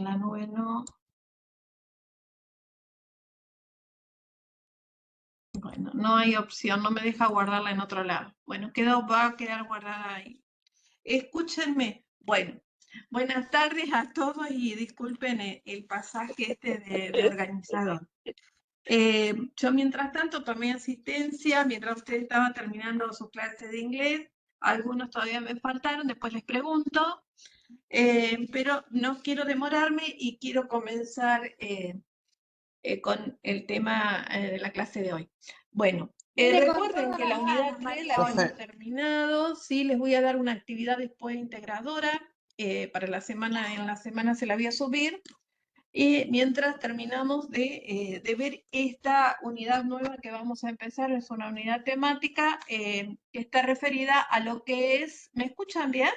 en la nube no. Bueno, no hay opción, no me deja guardarla en otro lado. Bueno, va a quedar guardada ahí. Escúchenme. Bueno, buenas tardes a todos y disculpen el pasaje de organizador. Yo mientras tanto tomé asistencia, mientras ustedes estaban terminando sus clases de inglés, algunos todavía me faltaron, después les pregunto, pero no quiero demorarme y quiero comenzar con el tema de la clase de hoy. Bueno, recuerden que la unidad 3 la hemos terminado, sí, les voy a dar una actividad después integradora, para la semana, en la semana se la voy a subir, y mientras terminamos de ver esta unidad nueva que vamos a empezar, es una unidad temática que está referida a lo que es, ¿me escuchan bien?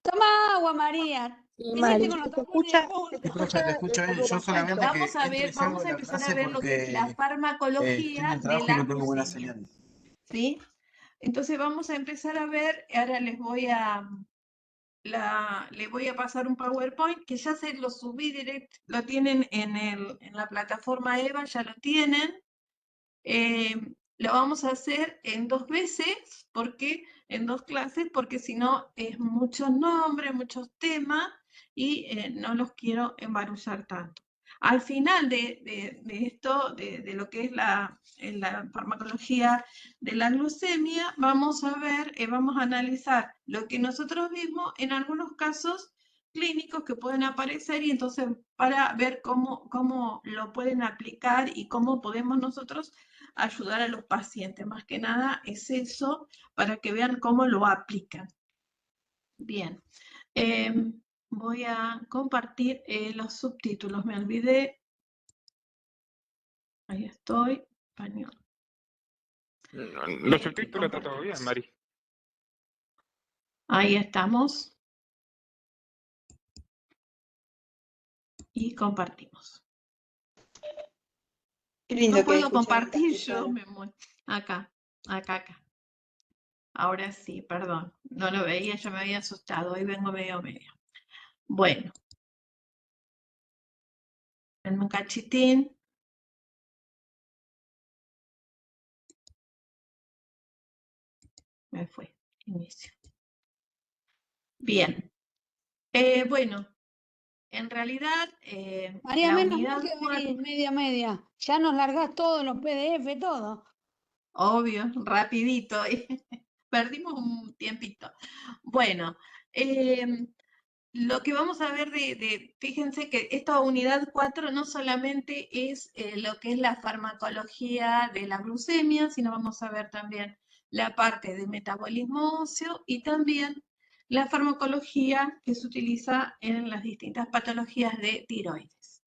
Toma agua, María. Sí, Mari, Con los ¿te escucha? tapones Sí, profe, te escucho bien. Yo solamente Vamos a entro y ver, salgo vamos de a la empezar a clase ver lo que es la porque estoy en farmacología el de trabajo y la no tengo buena glucemia, señal. ¿sí? Entonces vamos a empezar a ver, ahora les voy a, le voy a pasar un PowerPoint que ya se lo subí directo, lo tienen en la plataforma EVA, ya lo tienen. Lo vamos a hacer en 2 veces, porque en 2 clases, porque si no es muchos nombres, muchos temas y no los quiero embarullar tanto. Al final de esto, de lo que es la farmacología de la glucemia, vamos a ver, vamos a analizar lo que nosotros vimos en algunos casos clínicos que pueden aparecer y entonces para ver cómo lo pueden aplicar y cómo podemos nosotros ayudar a los pacientes. Más que nada es eso, para que vean cómo lo aplican. Bien. Voy a compartir los subtítulos. Me olvidé. Ahí estoy. Español. Los subtítulos está todo bien, Mari. Ahí estamos. Y compartimos. Qué lindo no que puedo escuchar compartir esta yo, me muero. Acá. Ahora sí, perdón. No lo veía, yo me había asustado. Hoy vengo medio. Bueno. En un cachitín. Me fue. Inicio. Bien. Bueno, en realidad, María, la menos mal unidad que 4, venís media. Ya nos largás todos los PDF, todo. obvio, rapidito, perdimos un tiempito. Bueno, lo que vamos a ver fíjense que esta unidad 4 no solamente es lo que es la farmacología de la glucemia, sino vamos a ver también la parte de metabolismo óseo y también la farmacología que se utiliza en las distintas patologías de tiroides.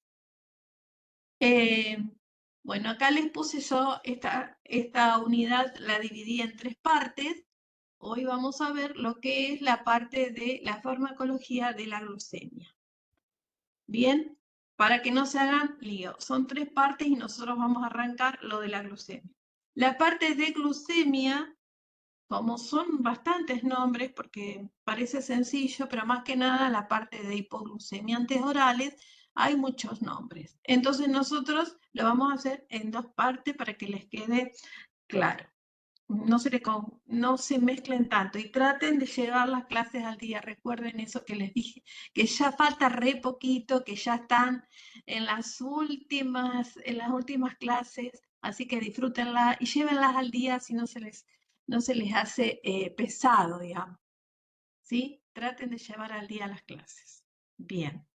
Bueno, acá les puse yo esta unidad, la dividí en 3 partes. Hoy vamos a ver lo que es la parte de la farmacología de la glucemia. Bien, para que no se hagan lío. Son 3 partes y nosotros vamos a arrancar lo de la glucemia. La parte de glucemia, como son bastantes nombres, porque parece sencillo, pero más que nada la parte de hipoglucemiantes orales, hay muchos nombres. Entonces nosotros lo vamos a hacer en 2 partes para que les quede claro. No se mezclen tanto y traten de llevar las clases al día. Recuerden eso que les dije, que ya falta re poquito, que ya están en las últimas clases, así que disfrútenlas y llévenlas al día si no se les hace pesado, digamos. ¿Sí? Traten de llevar al día las clases. Bien.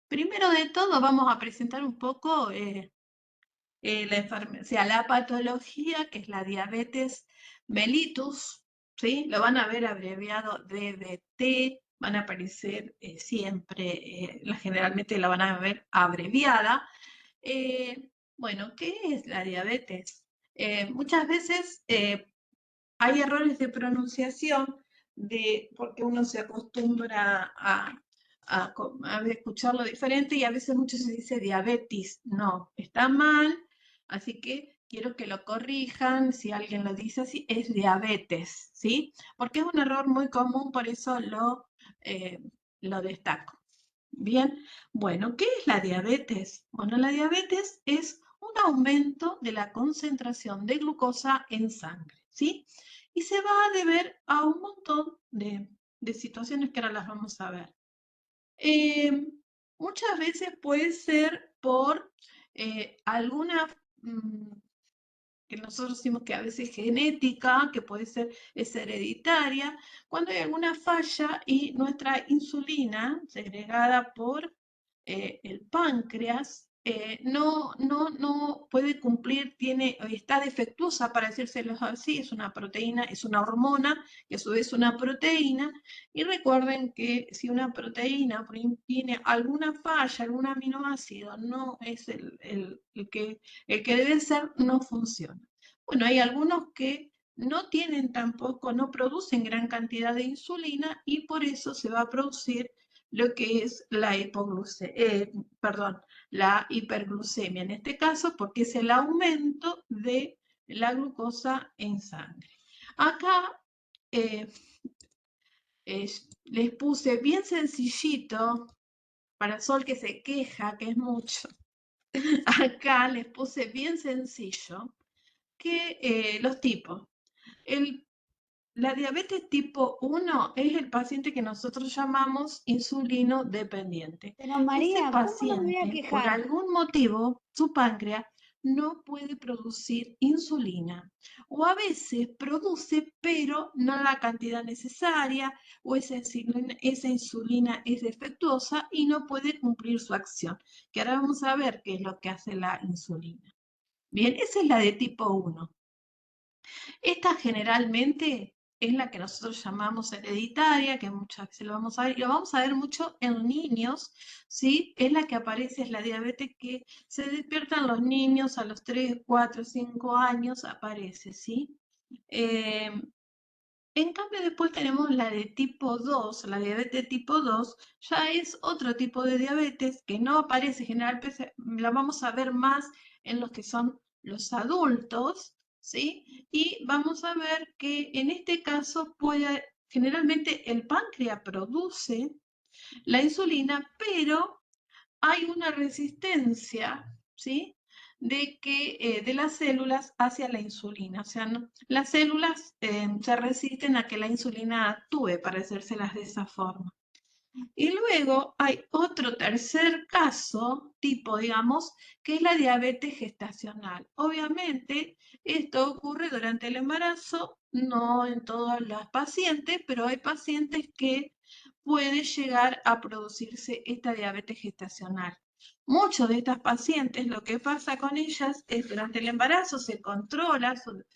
Primero de todo vamos a presentar un poco la patología, que es la diabetes mellitus, ¿sí? Lo van a ver abreviado DBT, van a aparecer siempre, generalmente la van a ver abreviada. Bueno, ¿qué es la diabetes? Muchas veces hay errores de pronunciación porque uno se acostumbra a escucharlo diferente y a veces mucho se dice diabetes. No, está mal, así que quiero que lo corrijan. Si alguien lo dice así, es diabetes, ¿sí? Porque es un error muy común, por eso lo destaco. Bien, bueno, ¿qué es la diabetes? Bueno, la diabetes es un aumento de la concentración de glucosa en sangre, ¿sí? Y se va a deber a un montón de situaciones que ahora las vamos a ver. Muchas veces puede ser por alguna que nosotros decimos que a veces es genética, que puede ser es hereditaria, cuando hay alguna falla y nuestra insulina segregada por el páncreas no puede cumplir, está defectuosa, para decírselo así, es una proteína, es una hormona, que a su vez es una proteína, y recuerden que si una proteína tiene alguna falla, algún aminoácido, no es el que debe ser, no funciona. Bueno, hay algunos que no tienen tampoco, no producen gran cantidad de insulina y por eso se va a producir lo que es la la hiperglucemia en este caso, porque es el aumento de la glucosa en sangre. Acá les puse bien sencillito, para Sol que se queja, que es mucho. Acá les puse bien sencillo que los tipos. La diabetes tipo 1 es el paciente que nosotros llamamos insulino dependiente. Pero Ese María, ¿cómo no me voy a paciente, por quejar? algún motivo, su páncreas no puede producir insulina. O a veces produce, pero no la cantidad necesaria, o esa insulina es defectuosa y no puede cumplir su acción. Que ahora vamos a ver qué es lo que hace la insulina. Bien, esa es la de tipo 1. Esta generalmente es la que nosotros llamamos hereditaria, que muchas veces lo vamos a ver, y lo vamos a ver mucho en niños, ¿sí? Es la que aparece, es la diabetes que se despiertan los niños a los 3, 4, 5 años, aparece, ¿sí? En cambio, después tenemos la de tipo 2, la diabetes tipo 2, ya es otro tipo de diabetes que no aparece generalmente, la vamos a ver más en los que son los adultos, ¿sí? Y vamos a ver que en este caso generalmente el páncreas produce la insulina, pero hay una resistencia, ¿sí? De las células hacia la insulina. O sea, las células se resisten a que la insulina actúe, para hacérselas de esa forma. Y luego hay otro tercer caso, tipo, digamos, que es la diabetes gestacional. Obviamente, esto ocurre durante el embarazo, no en todas las pacientes, pero hay pacientes que puede llegar a producirse esta diabetes gestacional. Muchos de estas pacientes, lo que pasa con ellas es durante el embarazo se controla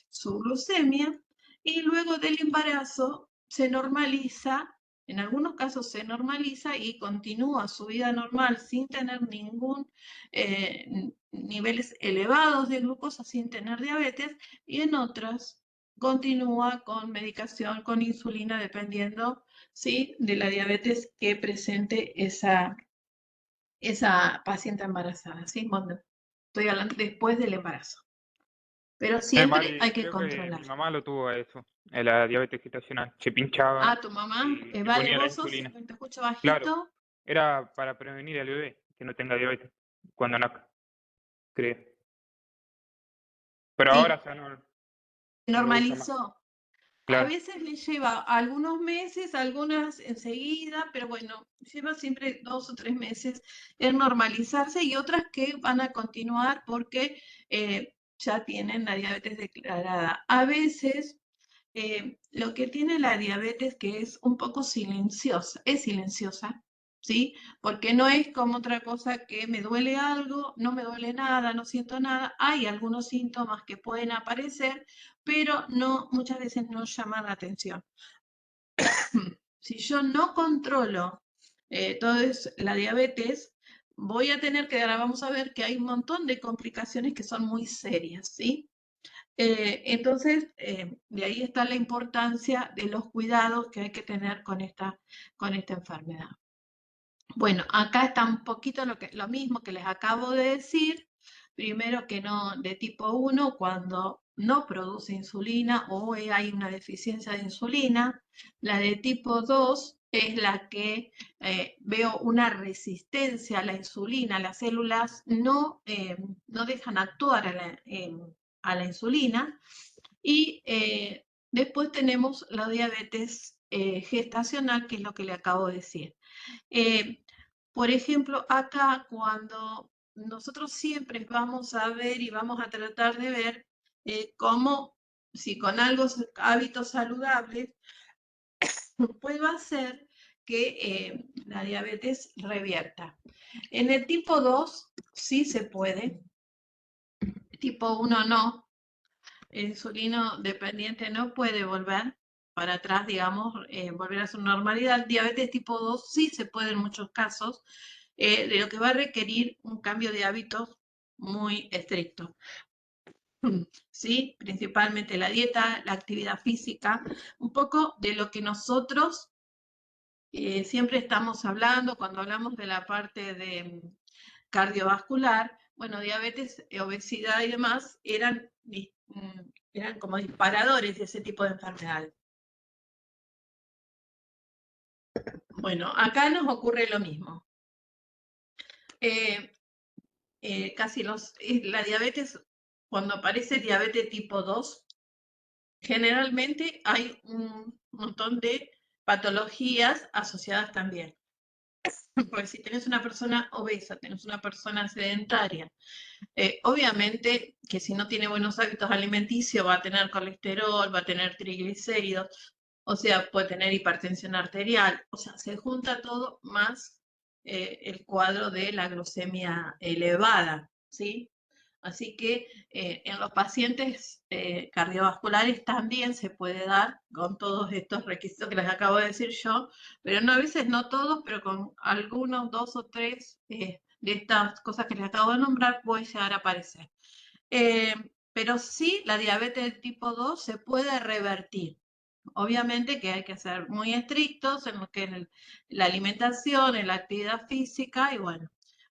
su glucemia y luego del embarazo se normaliza, en algunos casos se normaliza y continúa su vida normal sin tener ningún niveles elevados de glucosa, sin tener diabetes, y en otras continúa con medicación, con insulina, dependiendo, ¿sí?, de la diabetes que presente esa paciente embarazada, ¿sí? Cuando estoy hablando después del embarazo. Pero siempre hay que Creo que controlar. mi mamá lo tuvo a eso, la diabetes gestacional. Se pinchaba Tu mamá, y vale, ponía la vos sos, insulina. te escucho Claro, bajito. era para prevenir al bebé que no tenga diabetes cuando nazca, creo. Pero Sí, ahora ya no lo usa más. normalizó. A Claro, veces le lleva algunos meses, algunas enseguida, pero bueno, lleva siempre 2 o 3 meses en normalizarse y otras que van a continuar porque ya tienen la diabetes declarada. A veces lo que tiene la diabetes que es un poco silenciosa, es silenciosa, ¿sí? Porque no es como otra cosa que me duele algo, no me duele nada, no siento nada. Hay algunos síntomas que pueden aparecer, pero no, muchas veces no llaman la atención. Si yo no controlo la diabetes, voy a tener que, ahora vamos a ver que hay un montón de complicaciones que son muy serias, ¿sí? Entonces, de ahí está la importancia de los cuidados que hay que tener con esta enfermedad. Bueno, acá está un poquito lo mismo que les acabo de decir. Primero que no, de tipo 1, cuando no produce insulina o hay una deficiencia de insulina. La de tipo 2, es la que veo una resistencia a la insulina. Las células no dejan actuar a la insulina. Y después tenemos la diabetes gestacional, que es lo que le acabo de decir. Por ejemplo, acá cuando nosotros siempre vamos a ver y vamos a tratar de ver cómo, si con hábitos saludables, puedo hacer que la diabetes revierta. En el tipo 2 sí se puede, tipo 1 no. El insulino dependiente no puede volver para atrás, digamos, volver a su normalidad. Diabetes tipo 2 sí se puede en muchos casos, de lo que va a requerir un cambio de hábitos muy estricto. ¿Sí? Principalmente la dieta, la actividad física, un poco de lo que nosotros siempre estamos hablando cuando hablamos de la parte de cardiovascular. Bueno, diabetes, obesidad y demás eran como disparadores de ese tipo de enfermedades. Bueno, acá nos ocurre lo mismo. La diabetes, cuando aparece diabetes tipo 2, generalmente hay un montón de patologías asociadas también. Porque si tenés una persona obesa, tenés una persona sedentaria, obviamente que si no tiene buenos hábitos alimenticios va a tener colesterol, va a tener triglicéridos, o sea, puede tener hipertensión arterial, o sea, se junta todo más el cuadro de la glucemia elevada, ¿sí? Así que en los pacientes cardiovasculares también se puede dar con todos estos requisitos que les acabo de decir yo, pero no, a veces no todos, pero con algunos, 2 o 3 de estas cosas que les acabo de nombrar puede llegar a aparecer. Pero sí, la diabetes de tipo 2 se puede revertir. Obviamente que hay que ser muy estrictos en lo que es la alimentación, en la actividad física y bueno,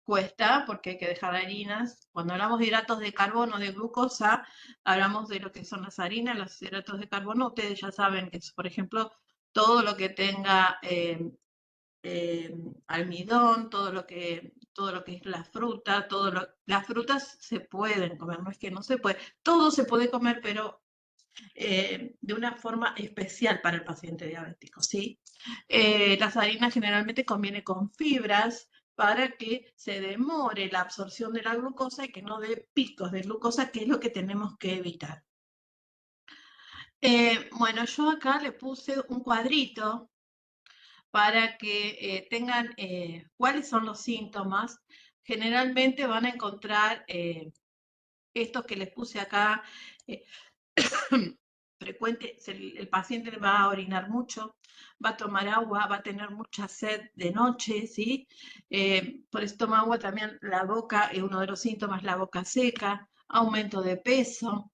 cuesta porque hay que dejar harinas. Cuando hablamos de hidratos de carbono, de glucosa, hablamos de lo que son las harinas, los hidratos de carbono. Ustedes ya saben que es, por ejemplo, todo lo que tenga almidón, todo lo que es la fruta, las frutas se pueden comer, no es que no se puede, todo se puede comer, pero de una forma especial para el paciente diabético, ¿sí? Las harinas generalmente conviene con fibras para que se demore la absorción de la glucosa y que no dé picos de glucosa, que es lo que tenemos que evitar. Bueno, yo acá le puse un cuadrito para que tengan cuáles son los síntomas. Generalmente van a encontrar estos que les puse acá. Frecuente, el paciente va a orinar mucho, va a tomar agua, va a tener mucha sed de noche, ¿sí? Por eso toma agua también la boca, uno de los síntomas, la boca seca, aumento de peso.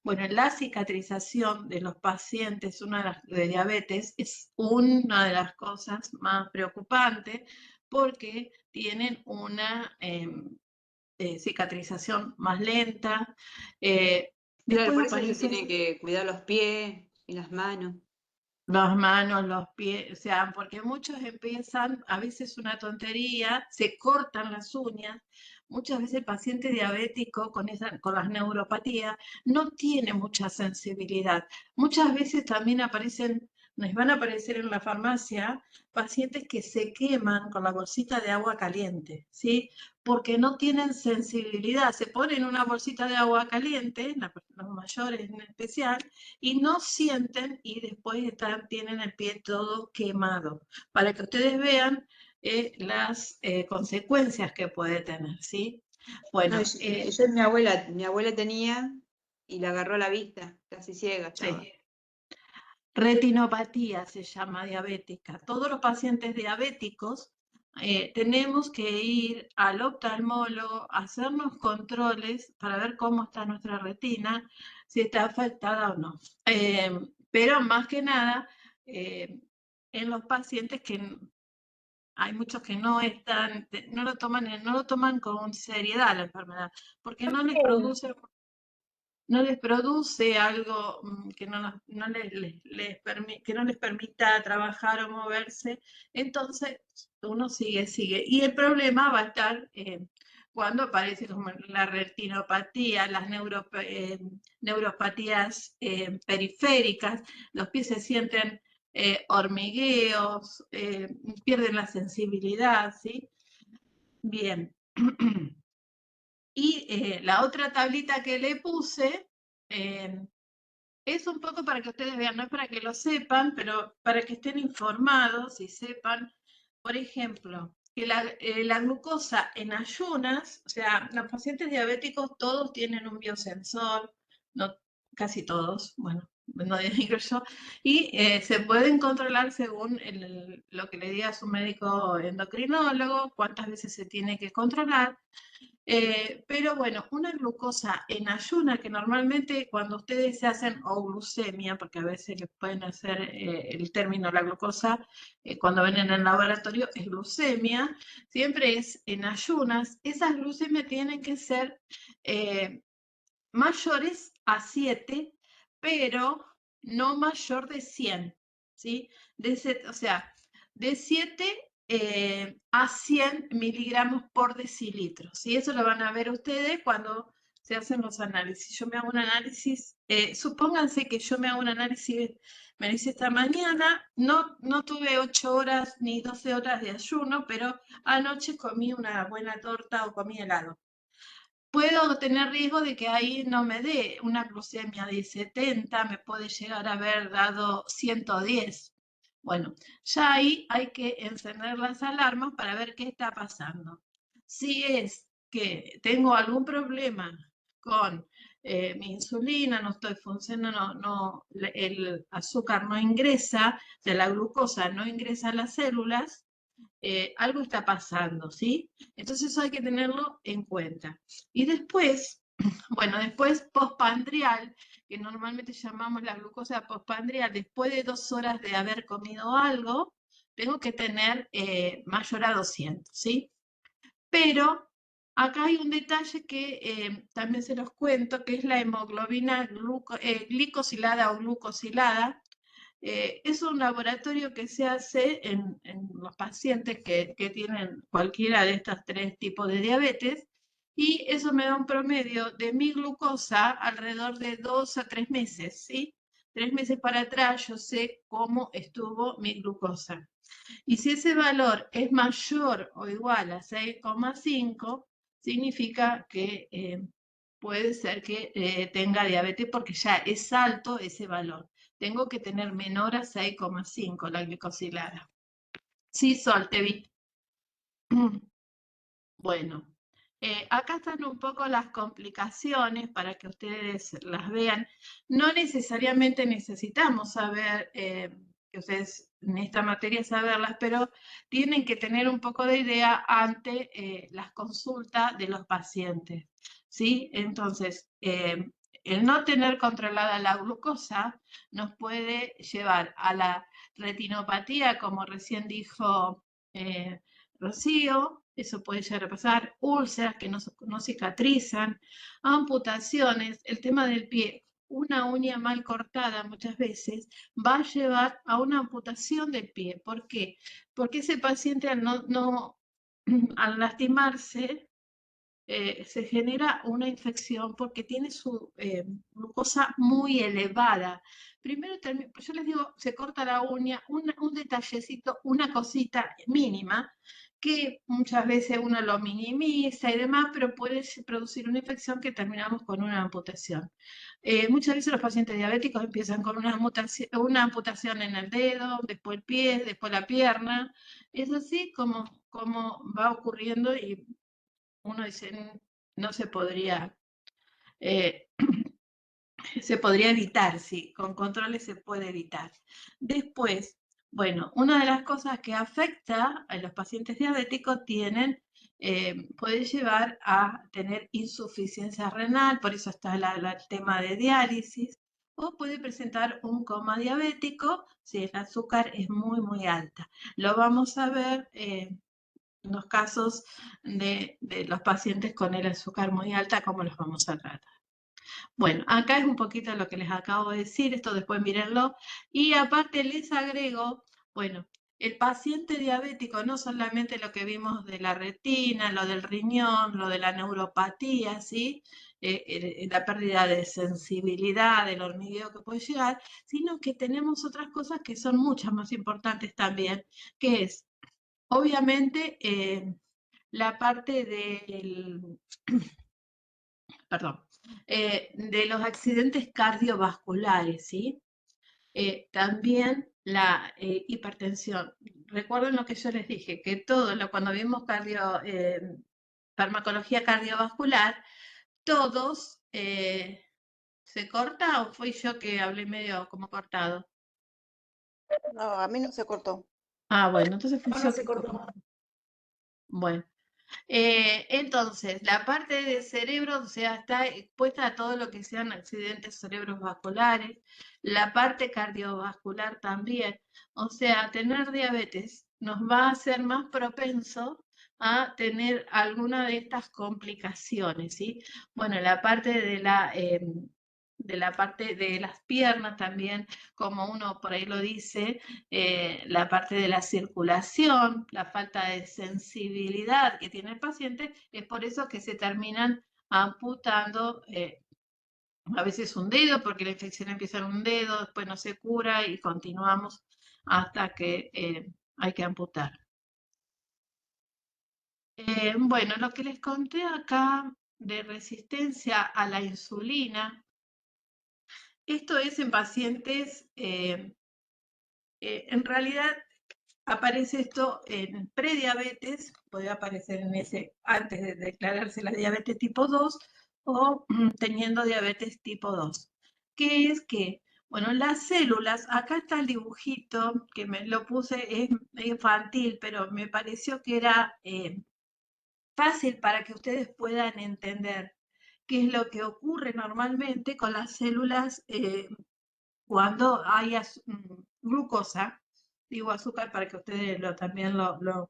Bueno, la cicatrización de los pacientes de diabetes es una de las cosas más preocupantes porque tienen una cicatrización más lenta. Claro, Después por eso se aparecen tienen que cuidar los pies y las manos. las manos, los pies, o sea, porque muchos empiezan, a veces una tontería, se cortan las uñas. Muchas veces el paciente diabético con las neuropatías no tiene mucha sensibilidad. Muchas veces también nos van a aparecer en la farmacia pacientes que se queman con la bolsita de agua caliente, ¿sí? Porque no tienen sensibilidad. Se ponen una bolsita de agua caliente, los mayores en especial, y no sienten y después tienen el pie todo quemado, para que ustedes vean las consecuencias que puede tener, ¿sí? Bueno, No, mi abuela tenía y le agarró la vista, casi ciega estaba. sí. Retinopatía se llama diabética. Todos los pacientes diabéticos tenemos que ir al oftalmólogo, hacernos controles para ver cómo está nuestra retina, si está afectada o no. Pero más que nada, en los pacientes que hay muchos que no lo toman con seriedad la enfermedad, porque no les produce no les produce algo que no les permita trabajar o moverse, entonces uno sigue. Y el problema va a estar cuando aparece como la retinopatía, las neuropatías periféricas, los pies se sienten hormigueos, pierden la sensibilidad, ¿sí? Bien. Y la otra tablita que le puse es un poco para que ustedes vean, no es para que lo sepan, pero para que estén informados y sepan, por ejemplo, que la glucosa en ayunas, o sea, los pacientes diabéticos todos tienen un biosensor, no, casi todos, bueno, no digo yo, y se pueden controlar según lo que le diga su médico endocrinólogo, cuántas veces se tiene que controlar. Pero bueno, una glucosa en ayuna, que normalmente cuando ustedes se hacen euglucemia, porque a veces les pueden hacer el término la glucosa, cuando ven en el laboratorio es glucemia, siempre es en ayunas. Esas glucemias tienen que ser mayores a 7, pero no mayor de 100, ¿sí? O sea, de 7 a 100 miligramos por decilitro, ¿sí? Eso lo van a ver ustedes cuando se hacen los análisis. Yo me hago un análisis, supónganse que yo me hago un análisis, me lo hice esta mañana, no tuve 8 horas ni 12 horas de ayuno, pero anoche comí una buena torta o comí helado. Puedo tener riesgo de que ahí no me dé una glucemia de 70, me puede llegar a haber dado 110. Bueno, ya ahí hay que encender las alarmas para ver qué está pasando. Si es que tengo algún problema con mi insulina, no estoy funcionando, el azúcar no ingresa, o sea, la glucosa no ingresa a las células, algo está pasando, ¿sí? Entonces eso hay que tenerlo en cuenta. Y después, bueno, después postpandrial, que normalmente llamamos la glucosa postpandrial, después de 2 horas de haber comido algo, tengo que tener mayor a 200, ¿sí? Pero acá hay un detalle que también se los cuento, que es la hemoglobina glicosilada o glucosilada. Es un laboratorio que se hace en los pacientes que tienen cualquiera de estos 3 tipos de diabetes, y eso me da un promedio de mi glucosa alrededor de 2 a 3 meses, ¿sí? 3 meses para atrás yo sé cómo estuvo mi glucosa. Y si ese valor es mayor o igual a 6,5, significa que puede ser que tenga diabetes porque ya es alto ese valor. Tengo que tener menor a 6,5 la glicosilada. Sí, Sol, te vi. Bueno, acá están un poco las complicaciones para que ustedes las vean. No necesariamente necesitamos saber, que ustedes en esta materia saberlas, pero tienen que tener un poco de idea ante las consultas de los pacientes, ¿sí? Entonces, el no tener controlada la glucosa nos puede llevar a la retinopatía, como recién dijo Rocío, eso puede llegar a pasar, úlceras que no cicatrizan, amputaciones, el tema del pie, una uña mal cortada muchas veces va a llevar a una amputación del pie. ¿Por qué? Porque ese paciente al lastimarse se genera una infección porque tiene su glucosa muy elevada. Primero, yo les digo, se corta la uña, un detallecito, una cosita mínima, que muchas veces uno lo minimiza y demás, pero puede producir una infección que terminamos con una amputación. Muchas veces los pacientes diabéticos empiezan con una amputación en el dedo, después el pie, después la pierna. Es así como va ocurriendo, y uno dice, no se podría, eh, se podría evitar, sí, con controles se puede evitar. Después, bueno, una de las cosas que afecta a los pacientes diabéticos puede llevar a tener insuficiencia renal, por eso está el tema de diálisis, o puede presentar un coma diabético si el azúcar es muy, muy alta. Lo vamos a ver los casos de los pacientes con el azúcar muy alta, cómo los vamos a tratar. Bueno, acá es un poquito lo que les acabo de decir, esto después mírenlo. Y aparte les agrego, bueno, el paciente diabético, no solamente lo que vimos de la retina, lo del riñón, lo de la neuropatía, ¿sí? La pérdida de sensibilidad, del hormigueo que puede llegar, sino que tenemos otras cosas que son muchas más importantes también, que es, obviamente, la parte del, perdón, de los accidentes cardiovasculares, ¿sí? También la hipertensión. Recuerden lo que yo les dije, que cuando vimos farmacología cardiovascular, todos, ¿se corta o fui yo que hablé medio como cortado? No, a mí no se cortó. Ah, bueno, entonces fui No, yo se que cortó. Bueno. Entonces, la parte del cerebro, o sea, está expuesta a todo lo que sean accidentes cerebrovasculares, la parte cardiovascular también. O sea, tener diabetes nos va a hacer más propenso a tener alguna de estas complicaciones, ¿sí? Bueno, la parte de la parte de las piernas también, como uno por ahí lo dice, la parte de la circulación, la falta de sensibilidad que tiene el paciente, es por eso que se terminan amputando a veces un dedo, porque la infección empieza en un dedo, después no se cura y continuamos hasta que hay que amputar. Bueno, lo que les conté acá de resistencia a la insulina, esto es en pacientes, en realidad aparece esto en prediabetes, puede aparecer en antes de declararse la diabetes tipo 2 o teniendo diabetes tipo 2. ¿Qué es que? Bueno, las células, acá está el dibujito que me lo puse, es infantil, pero me pareció que era fácil para que ustedes puedan entender qué es lo que ocurre normalmente con las células cuando hay glucosa, digo azúcar para que ustedes también lo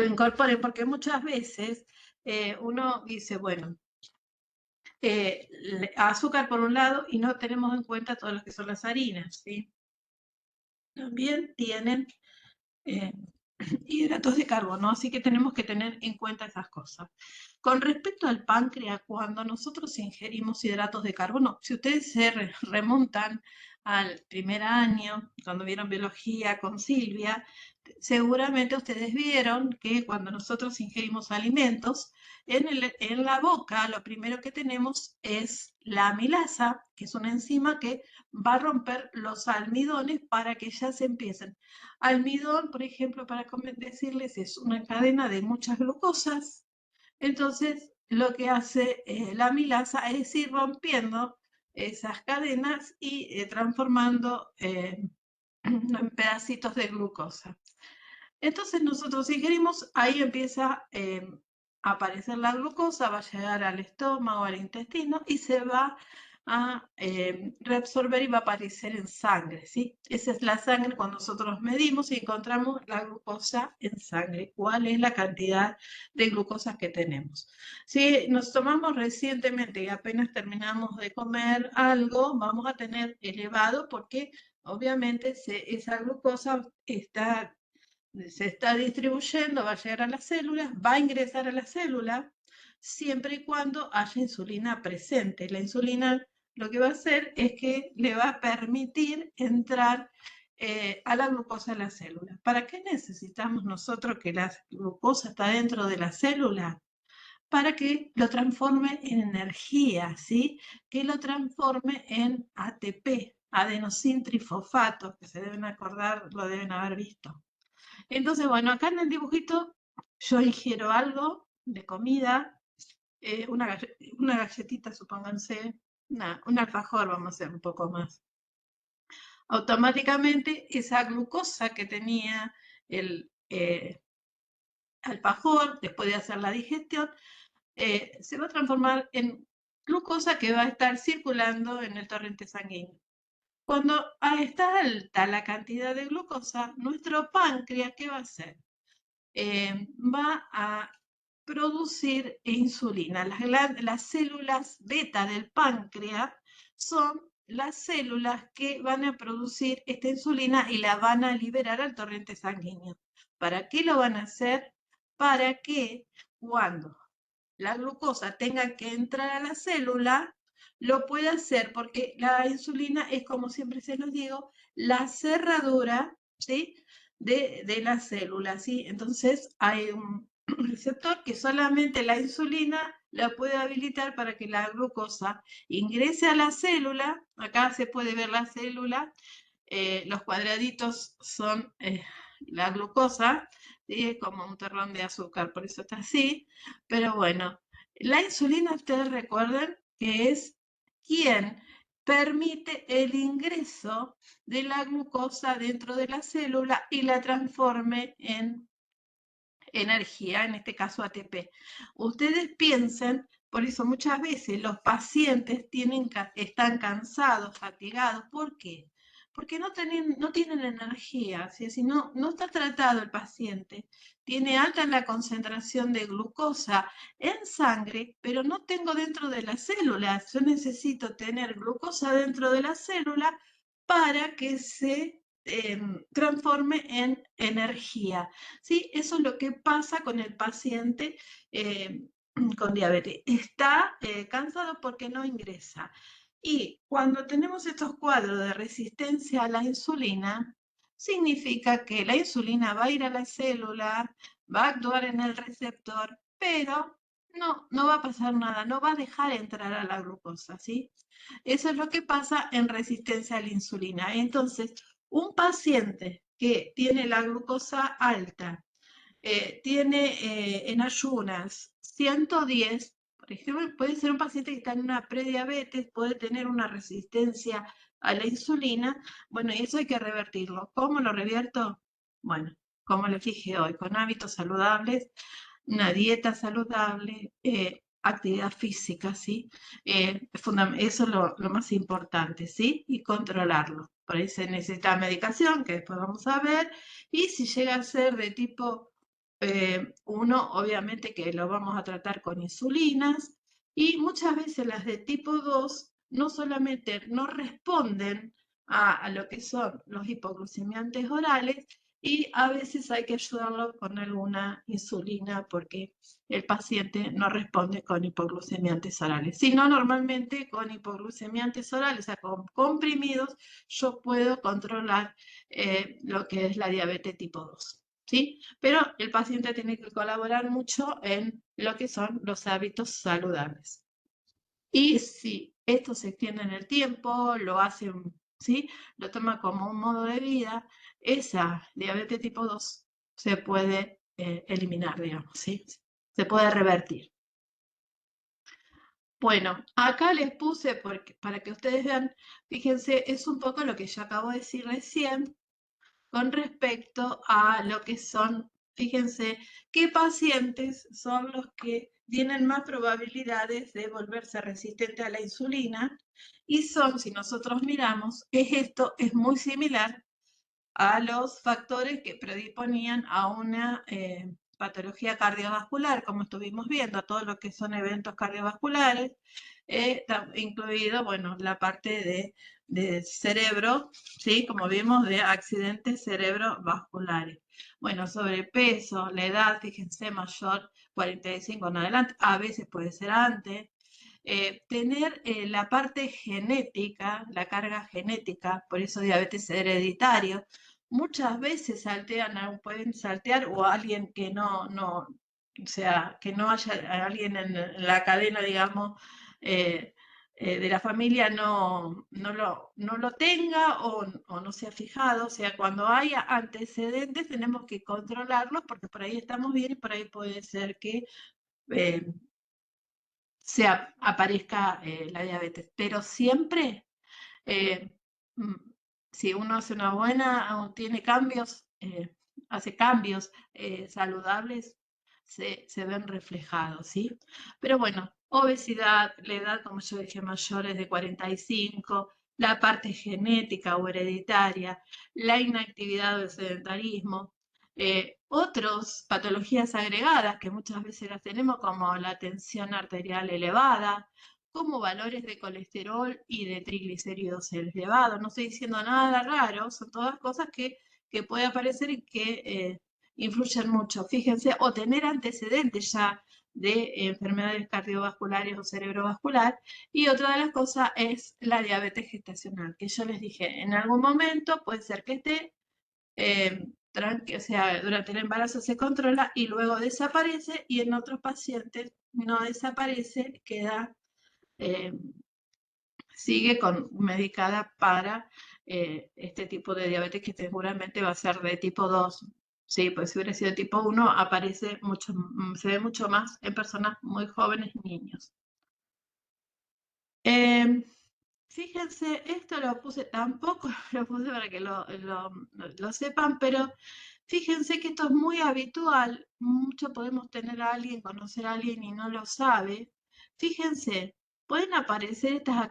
incorporen, porque muchas veces uno dice, bueno, azúcar por un lado y no tenemos en cuenta todo lo que son las harinas, ¿sí? También tienen hidratos de carbono, así que tenemos que tener en cuenta esas cosas. Con respecto al páncreas, cuando nosotros ingerimos hidratos de carbono, si ustedes se remontan al primer año, cuando vieron biología con Silvia, seguramente ustedes vieron que cuando nosotros ingerimos alimentos, en la boca lo primero que tenemos es la amilasa, que es una enzima que va a romper los almidones para que ya se empiecen. Almidón, por ejemplo, para decirles, es una cadena de muchas glucosas. Entonces, lo que hace la amilasa es ir rompiendo esas cadenas y transformando en pedacitos de glucosa. Entonces, nosotros ingerimos, ahí empieza a aparecer la glucosa, va a llegar al estómago, al intestino y se va a reabsorber y va a aparecer en sangre, ¿sí? Esa es la sangre cuando nosotros medimos y encontramos la glucosa en sangre. ¿Cuál es la cantidad de glucosa que tenemos? Si nos tomamos recientemente y apenas terminamos de comer algo, vamos a tener elevado porque obviamente esa glucosa se está distribuyendo, va a llegar a las células, va a ingresar a la célula, siempre y cuando haya insulina presente. La insulina lo que va a hacer es que le va a permitir entrar a la glucosa en la célula. ¿Para qué necesitamos nosotros que la glucosa está dentro de la célula? Para que lo transforme en energía, ¿sí? Que lo transforme en ATP, adenosintrifosfato, que se deben acordar, lo deben haber visto. Entonces, bueno, acá en el dibujito yo ingiero algo de comida, una galletita, supónganse, un alfajor, vamos a hacer un poco más. Automáticamente esa glucosa que tenía el alfajor, después de hacer la digestión, se va a transformar en glucosa que va a estar circulando en el torrente sanguíneo. Cuando está alta la cantidad de glucosa, nuestro páncreas, ¿qué va a hacer? Va a producir insulina. Las células beta del páncreas son las células que van a producir esta insulina y la van a liberar al torrente sanguíneo. ¿Para qué lo van a hacer? Para que cuando la glucosa tenga que entrar a la célula, lo puede hacer, porque la insulina es, como siempre se los digo, la cerradura, ¿sí?, de la célula, ¿sí? Entonces hay un receptor que solamente la insulina la puede habilitar para que la glucosa ingrese a la célula. Acá se puede ver la célula, los cuadraditos son la glucosa, ¿sí? Es como un terrón de azúcar, por eso está así. Pero bueno, la insulina, ustedes recuerden que es quien permite el ingreso de la glucosa dentro de la célula y la transforme en energía, en este caso ATP. Ustedes piensen, por eso muchas veces los pacientes están cansados, fatigados. ¿Por qué? Porque no tienen energía, si no está tratado el paciente, tiene alta la concentración de glucosa en sangre, pero no tengo dentro de las células. Yo necesito tener glucosa dentro de la célula para que se transforme en energía. ¿Sí? Eso es lo que pasa con el paciente con diabetes. Está cansado porque no ingresa. Y cuando tenemos estos cuadros de resistencia a la insulina, significa que la insulina va a ir a la célula, va a actuar en el receptor, pero no va a pasar nada, no va a dejar entrar a la glucosa, ¿sí? Eso es lo que pasa en resistencia a la insulina. Entonces, un paciente que tiene la glucosa alta, tiene en ayunas 110, por ejemplo, puede ser un paciente que está en una prediabetes, puede tener una resistencia a la insulina. Bueno, y eso hay que revertirlo. ¿Cómo lo revierto? Bueno, como les dije hoy, con hábitos saludables, una dieta saludable, actividad física, ¿sí? Eso es lo más importante, ¿sí? Y controlarlo. Por ahí se necesita medicación, que después vamos a ver, y si llega a ser de tipo 1, obviamente que lo vamos a tratar con insulinas, y muchas veces las de tipo 2 no solamente no responden a lo que son los hipoglucemiantes orales, y a veces hay que ayudarlo con alguna insulina porque el paciente no responde con hipoglucemiantes orales. Si no, normalmente con hipoglucemiantes orales, o sea, con comprimidos, yo puedo controlar lo que es la diabetes tipo 2. ¿Sí? Pero el paciente tiene que colaborar mucho en lo que son los hábitos saludables. Y si esto se extiende en el tiempo, lo hacen, ¿sí? Lo toma como un modo de vida, esa diabetes tipo 2 se puede eliminar, digamos, ¿sí? Se puede revertir. Bueno, acá les puse para que ustedes vean, fíjense, es un poco lo que yo acabo de decir recién con respecto a lo que son, fíjense, qué pacientes son los que tienen más probabilidades de volverse resistentes a la insulina, y son, si nosotros miramos, esto es muy similar a los factores que predisponían a una patología cardiovascular, como estuvimos viendo, a todo lo que son eventos cardiovasculares, incluido, bueno, la parte de cerebro, ¿sí? Como vimos, de accidentes cerebrovasculares. Bueno, sobrepeso, la edad, fíjense, mayor 45 en adelante, a veces puede ser antes. Tener la parte genética, la carga genética, por eso diabetes hereditario, muchas veces pueden saltear, o alguien que o sea, que no haya alguien en la cadena, digamos, de la familia no lo tenga o no se ha fijado. O sea, cuando haya antecedentes tenemos que controlarlos porque por ahí estamos bien y por ahí puede ser que aparezca la diabetes. Pero siempre, si uno hace una buena, o tiene cambios, hace cambios saludables, se ven reflejados, ¿sí? Pero bueno, obesidad, la edad, como yo dije, mayores de 45, la parte genética o hereditaria, la inactividad o el sedentarismo, Otras patologías agregadas que muchas veces las tenemos, como la tensión arterial elevada, como valores de colesterol y de triglicéridos elevados. No estoy diciendo nada raro, son todas cosas que puede aparecer y que influyen mucho. Fíjense, o tener antecedentes ya de enfermedades cardiovasculares o cerebrovascular. Y otra de las cosas es la diabetes gestacional, que yo les dije, en algún momento puede ser que esté, o sea, durante el embarazo se controla y luego desaparece, y en otros pacientes no desaparece, queda, sigue medicada para este tipo de diabetes, que seguramente va a ser de tipo 2. Sí, pues si hubiera sido tipo 1, aparece mucho, se ve mucho más en personas muy jóvenes y niños. Fíjense, esto lo puse, tampoco lo puse para que lo sepan, pero fíjense que esto es muy habitual. Mucho podemos tener a alguien, conocer a alguien y no lo sabe. Fíjense, pueden aparecer estas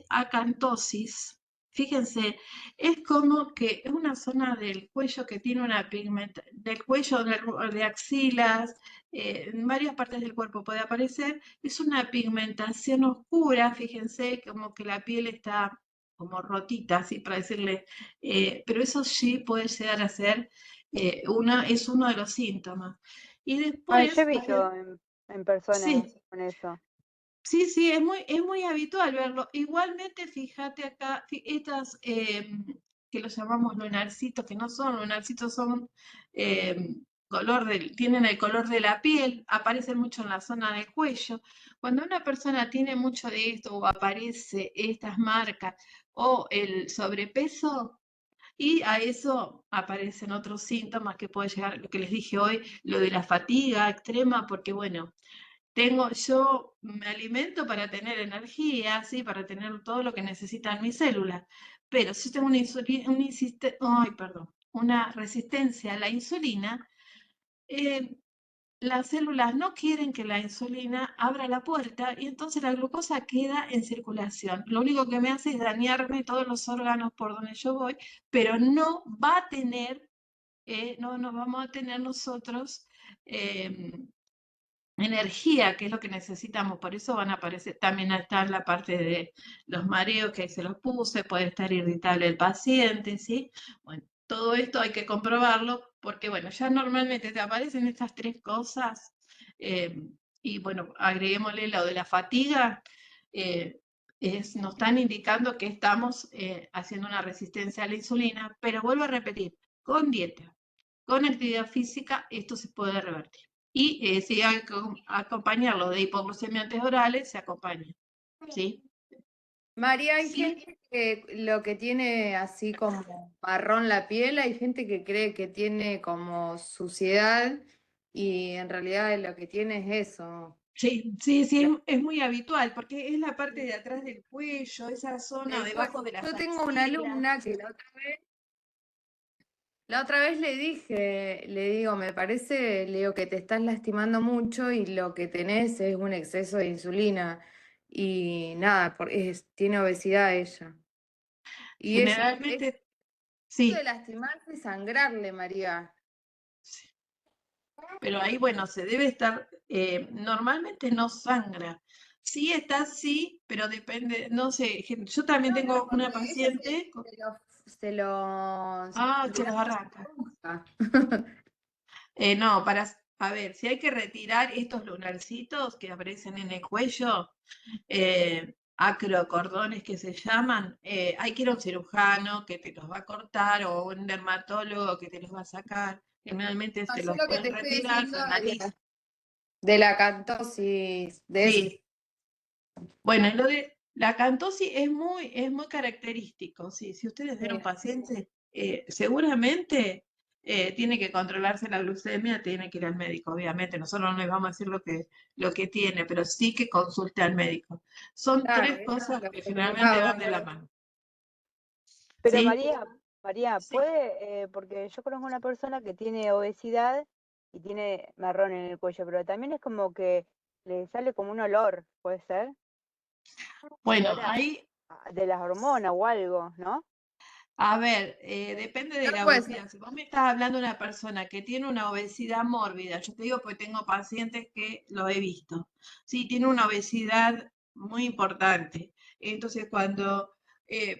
acantosis. Fíjense, es como que es una zona del cuello que tiene una pigmentación, del cuello, de axilas, en varias partes del cuerpo puede aparecer. Es una pigmentación oscura, fíjense, como que la piel está como rotita, así para decirle, pero eso sí puede llegar a ser, es uno de los síntomas. Y Ay, yo he después, visto en personas sí, con eso. sí, sí, es muy habitual verlo. Igualmente, fíjate acá, estas que los llamamos lunarcitos, que no son lunarcitos, son tienen el color de la piel, aparecen mucho en la zona del cuello. Cuando una persona tiene mucho de esto o aparece estas marcas o el sobrepeso, y a eso aparecen otros síntomas que puede llegar, lo que les dije hoy, lo de la fatiga extrema, porque bueno, yo me alimento para tener energía, ¿sí? Para tener todo lo que necesitan mis células. Pero si tengo una resistencia a la insulina, eh, las células no quieren que la insulina abra la puerta y entonces la glucosa queda en circulación. Lo único que me hace es dañarme todos los órganos por donde yo voy, pero no va a tener, no nos vamos a tener nosotros energía, que es lo que necesitamos. Por eso van a aparecer, también está la parte de los mareos, que ahí se los puse, puede estar irritable el paciente, ¿sí? Bueno, todo esto hay que comprobarlo, porque bueno, ya normalmente te aparecen estas tres cosas, y bueno, agreguémosle lo de la fatiga, nos están indicando que estamos haciendo una resistencia a la insulina, pero vuelvo a repetir, con dieta, con actividad física, esto se puede revertir. Y si hay que acompañarlo de hipoglucemiantes orales, se acompaña. ¿Sí? María, hay Sí. gente que lo que tiene así como marrón la piel, hay gente que cree que tiene como suciedad y en realidad lo que tiene es eso. Sí, sí, sí, es muy habitual, porque es la parte de atrás del cuello, esa zona debajo de las Yo tengo una axilas. alumna que la otra vez le dije, le digo, me parece, le digo que te estás lastimando mucho y lo que tenés es un exceso de insulina. Y nada, tiene obesidad ella. Y ella es Generalmente, de sí, lastimarse y sangrarle, María. pero ahí, bueno, se debe estar, normalmente no sangra. Sí está así, pero depende, no sé, yo también No, tengo una porque ella paciente, se los se los arranca. arranca. No, a ver, si hay que retirar estos lunarcitos que aparecen en el cuello, acrocordones que se llaman, hay que ir a un cirujano que te los va a cortar o un dermatólogo que te los va a sacar. Generalmente No, se yo los lo que pueden te estoy retirar, diciendo son nariz. de la cantosis, de eso. Sí, bueno, lo de la cantosis es muy característico, sí. Si ustedes ven un paciente, seguramente tiene que controlarse la glucemia, tiene que ir al médico, obviamente. Nosotros no les vamos a decir lo que tiene, pero sí que consulte al médico. Son Claro, tres eso cosas es lo que que yo generalmente hago. van de la mano. Pero ¿Sí? María, Sí. puede, porque yo conozco una persona que tiene obesidad y tiene marrón en el cuello, pero también es como que le sale como un olor, ¿puede ser? Bueno, Olor ahí de las hormonas o algo, ¿no? A ver, depende de No la puede obesidad. Si vos me estás hablando de una persona que tiene una obesidad mórbida, yo te digo porque tengo pacientes que lo he visto. Sí, tiene una obesidad muy importante. Entonces, cuando,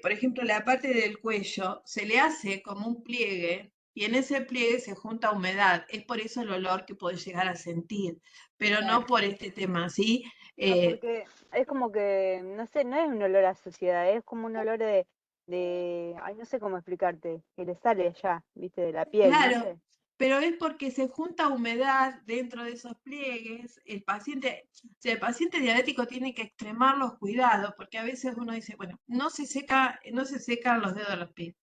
por ejemplo, la parte del cuello se le hace como un pliegue y en ese pliegue se junta humedad. Es por eso el olor que puedes llegar a sentir, pero Claro. no por este tema, ¿sí? No, porque es como que, no sé, no es un olor a suciedad, es como un olor ay, no sé cómo explicarte, que le sale ya, viste, de la piel, no Claro, sé. pero es porque se junta humedad dentro de esos pliegues. El paciente diabético tiene que extremar los cuidados, porque a veces uno dice, bueno, no se secan los dedos de los pies.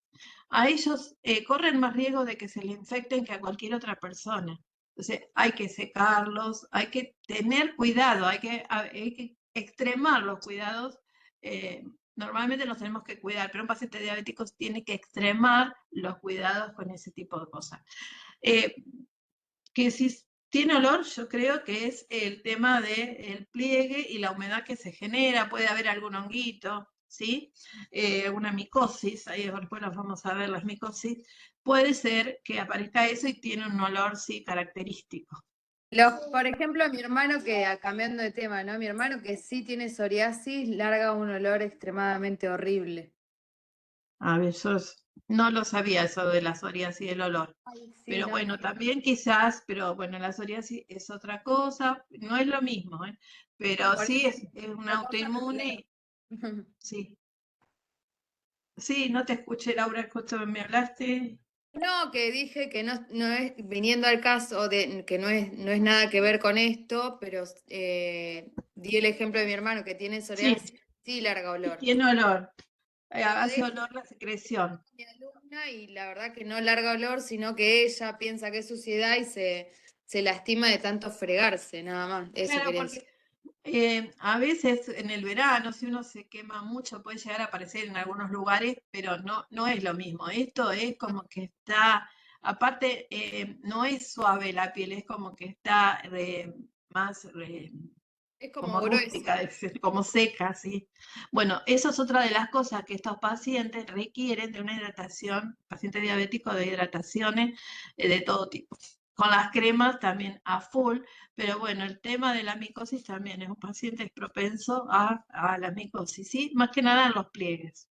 A ellos corren más riesgo de que se les infecten que a cualquier otra persona. Entonces, hay que secarlos, hay que tener cuidado, hay que extremar los cuidados. eh, Normalmente los tenemos que cuidar, pero un paciente diabético tiene que extremar los cuidados con ese tipo de cosas. Eh, que si tiene olor, yo creo que es el tema del pliegue y la humedad que se genera, puede haber algún honguito, ¿sí? Alguna micosis, ahí después los vamos a ver, las micosis, puede ser que aparezca eso y tiene un olor, sí, característico. Por ejemplo, mi hermano que, cambiando de tema, ¿no? Mi hermano que sí tiene psoriasis, larga un olor extremadamente horrible. A ver, no lo sabía eso de la psoriasis y el olor. Sí, Pero no, bueno, también quizás, pero bueno, la psoriasis es otra cosa, no es lo mismo, ¿eh? Pero por sí eso es un otra cosa autoinmune, nuclear. sí. Sí, no te escuché, Laura, justo me hablaste. No, que dije que no es, viniendo al caso de que no es nada que ver con esto, pero di el ejemplo de mi hermano que tiene Sí, psoriasis, sí larga y olor. tiene olor. Pero de Hace hecho, olor la secreción. mi alumna y la verdad que no larga olor, sino que ella piensa que es suciedad y se lastima de tanto fregarse, nada más. Eso Claro, quería porque decir. a veces en el verano, si uno se quema mucho, puede llegar a aparecer en algunos lugares, pero no es lo mismo. Esto es como que está, aparte, no es suave la piel, es como que está más Es como como gruesa. rústica, como seca, ¿sí? Bueno, eso es otra de las cosas que estos pacientes requieren de una hidratación, pacientes diabéticos de hidrataciones de todo tipo. Con las cremas también a full, pero bueno, el tema de la micosis también es un paciente propenso a la micosis, ¿sí? Más que nada en los pliegues.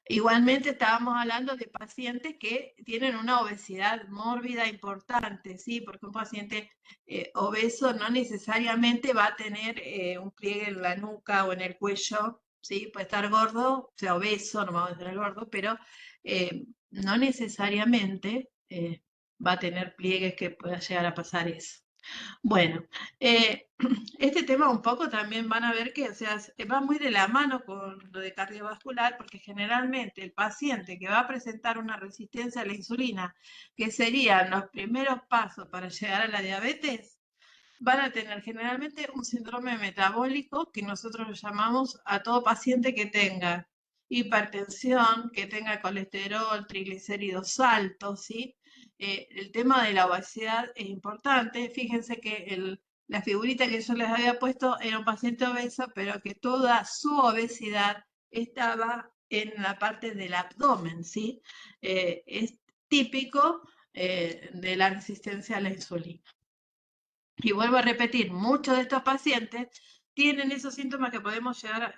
Igualmente estábamos hablando de pacientes que tienen una obesidad mórbida importante, ¿sí? Porque un paciente obeso no necesariamente va a tener un pliegue en la nuca o en el cuello, ¿sí? Puede estar gordo, o sea, obeso, no vamos a tener gordo, pero no necesariamente va a tener pliegues que pueda llegar a pasar eso. Bueno, este tema un poco también van a ver que, o sea, va muy de la mano con lo de cardiovascular, porque generalmente el paciente que va a presentar una resistencia a la insulina, que serían los primeros pasos para llegar a la diabetes, van a tener generalmente un síndrome metabólico que nosotros lo llamamos a todo paciente que tenga hipertensión, que tenga colesterol, triglicéridos altos, ¿sí? El tema de la obesidad es importante. Fíjense que la figurita que yo les había puesto era un paciente obeso, pero que toda su obesidad estaba en la parte del abdomen, ¿sí? Es típico de la resistencia a la insulina. Y vuelvo a repetir, muchos de estos pacientes tienen esos síntomas que podemos llegar a,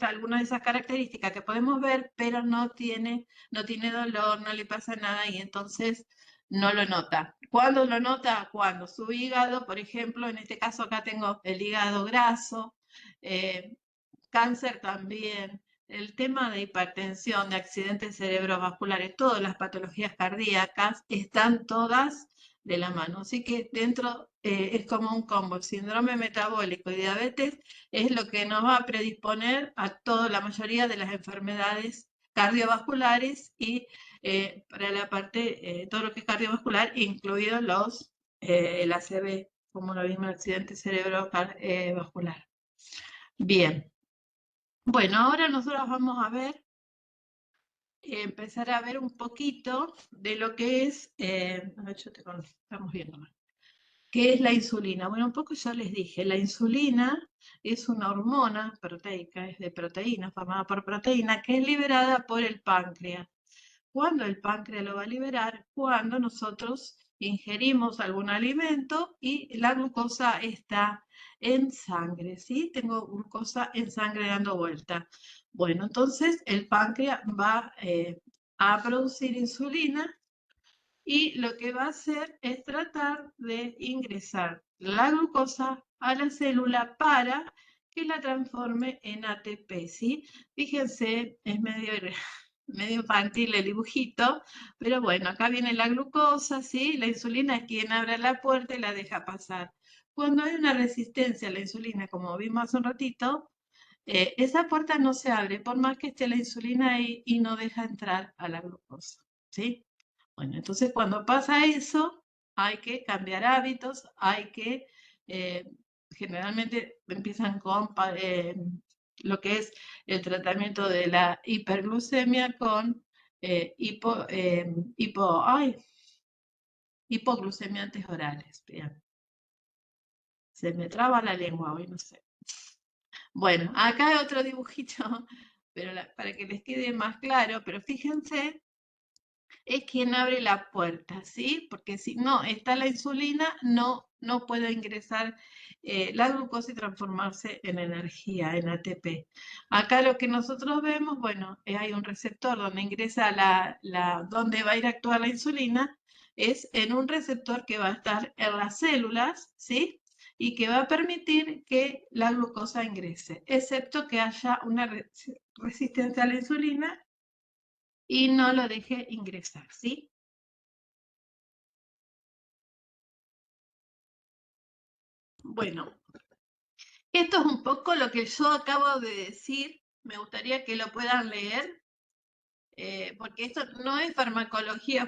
algunas de esas características que podemos ver, pero no tiene dolor, no le pasa nada y entonces no lo nota. ¿Cuándo lo nota? Cuando su hígado, por ejemplo, en este caso acá tengo el hígado graso, cáncer también, el tema de hipertensión, de accidentes cerebrovasculares, todas las patologías cardíacas están todas de la mano. Así que dentro es como un combo. El síndrome metabólico y diabetes es lo que nos va a predisponer a toda la mayoría de las enfermedades cardiovasculares y para la parte, todo lo que es cardiovascular, incluidos el ACV, como lo mismo el accidente cerebrovascular. Bien. Bueno, ahora nosotros vamos a ver, empezar a ver un poquito de lo que es, a ver, estamos viendo. ¿Qué es la insulina? Bueno, un poco ya les dije, la insulina es una hormona proteica, es de proteína, formada por proteína, que es liberada por el páncreas. ¿Cuándo el páncreas lo va a liberar? Cuando nosotros ingerimos algún alimento y la glucosa está en sangre, ¿sí? Tengo glucosa en sangre dando vuelta. Bueno, entonces el páncreas va a producir insulina y lo que va a hacer es tratar de ingresar la glucosa a la célula para que la transforme en ATP, ¿sí? Fíjense, es medio infantil el dibujito, pero bueno, acá viene la glucosa, ¿sí? La insulina es quien abre la puerta y la deja pasar. Cuando hay una resistencia a la insulina, como vimos hace un ratito, esa puerta no se abre, por más que esté la insulina ahí y no deja entrar a la glucosa, ¿sí? Bueno, entonces cuando pasa eso, hay que cambiar hábitos, hay que, generalmente empiezan con lo que es el tratamiento de la hiperglucemia con hipoglucemiantes orales. Bien. Se me traba la lengua hoy, no sé. Bueno, acá hay otro dibujito, pero para que les quede más claro, pero fíjense, es quien abre la puerta, ¿sí? Porque si no está la insulina, no puede ingresar la glucosa y transformarse en energía, en ATP. Acá lo que nosotros vemos, bueno, hay un receptor donde ingresa donde va a ir a actuar la insulina, es en un receptor que va a estar en las células, ¿sí? Y que va a permitir que la glucosa ingrese, excepto que haya una resistencia a la insulina y no lo deje ingresar, ¿sí? Bueno, esto es un poco lo que yo acabo de decir. Me gustaría que lo puedan leer, porque esto no es farmacología,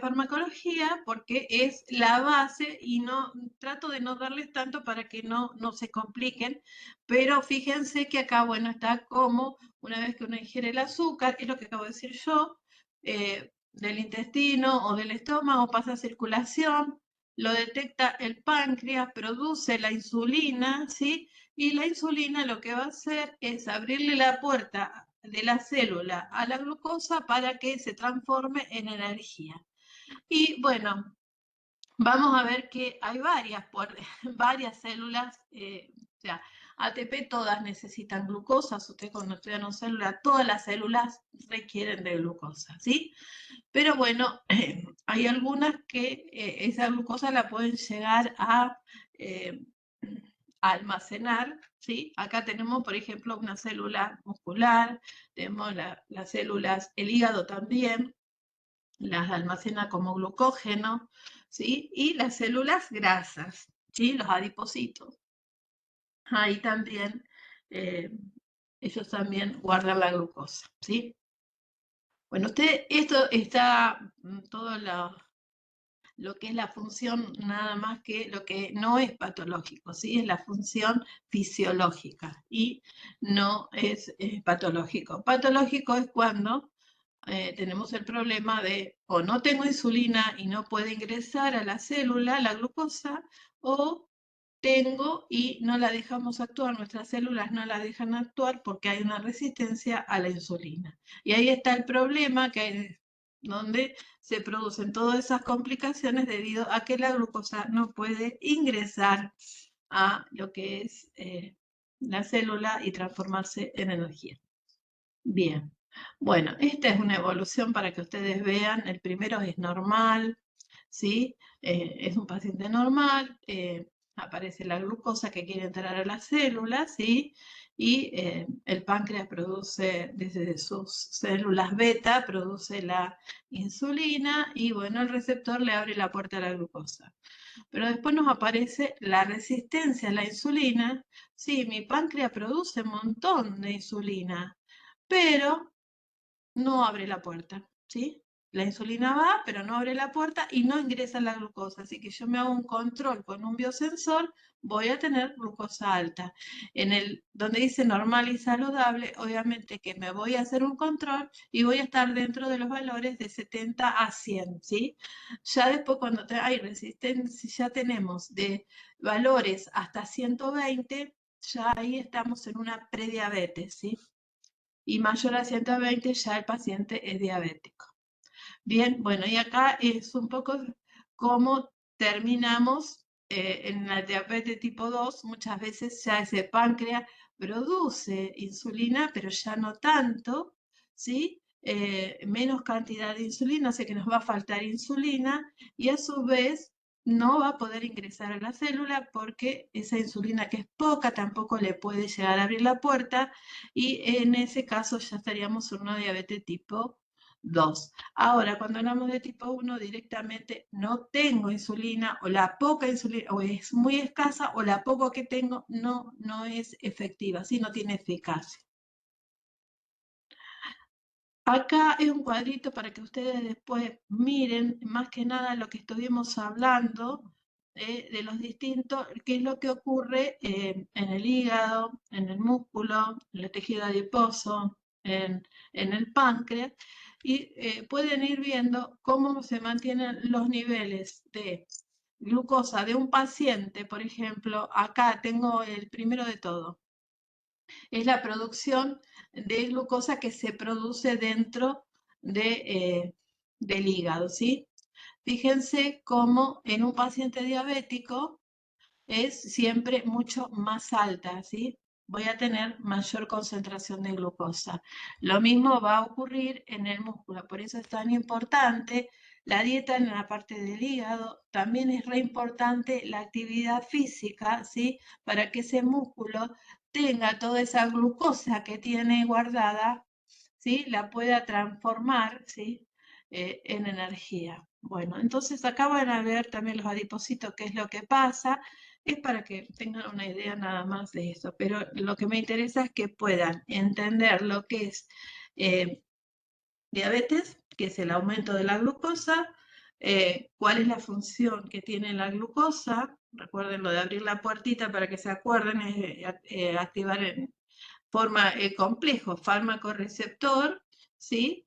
porque es la base y no trato de no darles tanto para que no se compliquen, pero fíjense que acá, bueno, está como una vez que uno ingiere el azúcar, es lo que acabo de decir yo, del intestino o del estómago pasa a circulación, lo detecta el páncreas, produce la insulina, ¿sí? Y la insulina lo que va a hacer es abrirle la puerta de la célula a la glucosa para que se transforme en energía. Y bueno, vamos a ver que hay varias células, o sea, ATP todas necesitan glucosa, ustedes cuando estudian una célula, todas las células requieren de glucosa, ¿sí? Pero bueno, hay algunas que esa glucosa la pueden llegar a almacenar, ¿sí? Acá tenemos, por ejemplo, una célula muscular, tenemos las células, el hígado también, las almacena como glucógeno, ¿sí? Y las células grasas, ¿sí? Los adipocitos. Ahí también, ellos también guardan la glucosa, ¿sí? Bueno, esto está todo lo que es la función, nada más que lo que no es patológico, ¿sí? Es la función fisiológica y no es patológico. Patológico es cuando tenemos el problema de o no tengo insulina y no puede ingresar a la célula la glucosa, o tengo y no la dejamos actuar, nuestras células no la dejan actuar porque hay una resistencia a la insulina. Y ahí está el problema donde se producen todas esas complicaciones debido a que la glucosa no puede ingresar a lo que es la célula y transformarse en energía. Bien, bueno, esta es una evolución para que ustedes vean. El primero es normal, ¿sí? Es un paciente normal, aparece la glucosa que quiere entrar a las células, ¿sí? Y el páncreas produce, desde sus células beta, produce la insulina y bueno, el receptor le abre la puerta a la glucosa. Pero después nos aparece la resistencia a la insulina. Sí, mi páncreas produce un montón de insulina, pero no abre la puerta, ¿sí? La insulina va, pero no abre la puerta y no ingresa la glucosa. Así que yo me hago un control con un biosensor, voy a tener glucosa alta. Donde dice normal y saludable, obviamente que me voy a hacer un control y voy a estar dentro de los valores de 70 a 100, ¿sí? Ya después cuando hay resistencia, ya tenemos de valores hasta 120, ya ahí estamos en una prediabetes, ¿sí? Y mayor a 120 ya el paciente es diabético. Bien, bueno, y acá es un poco cómo terminamos en la diabetes tipo 2. Muchas veces ya ese páncreas produce insulina, pero ya no tanto, ¿sí? Menos cantidad de insulina, o sea que nos va a faltar insulina y a su vez no va a poder ingresar a la célula porque esa insulina que es poca tampoco le puede llegar a abrir la puerta y en ese caso ya estaríamos en una diabetes tipo 2. Ahora, cuando hablamos de tipo 1, directamente no tengo insulina o la poca insulina o es muy escasa o la poco que tengo no es efectiva, sí, no tiene eficacia. Acá es un cuadrito para que ustedes después miren más que nada lo que estuvimos hablando de los distintos, qué es lo que ocurre en el hígado, en el músculo, en el tejido adiposo, en el páncreas, y pueden ir viendo cómo se mantienen los niveles de glucosa de un paciente. Por ejemplo, acá tengo el primero de todo, es la producción de glucosa que se produce dentro del hígado, ¿sí? Fíjense cómo en un paciente diabético es siempre mucho más alta, ¿sí? Voy a tener mayor concentración de glucosa. Lo mismo va a ocurrir en el músculo, por eso es tan importante la dieta en la parte del hígado. También es re importante la actividad física, ¿sí? Para que ese músculo tenga toda esa glucosa que tiene guardada, ¿sí? La pueda transformar, ¿sí? En energía. Bueno, entonces acá van a ver también los adipocitos, qué es lo que pasa. Es para que tengan una idea nada más de eso, pero lo que me interesa es que puedan entender lo que es diabetes, que es el aumento de la glucosa, cuál es la función que tiene la glucosa. Recuerden lo de abrir la puertita para que se acuerden, es activar en forma complejo, fármaco receptor, ¿sí?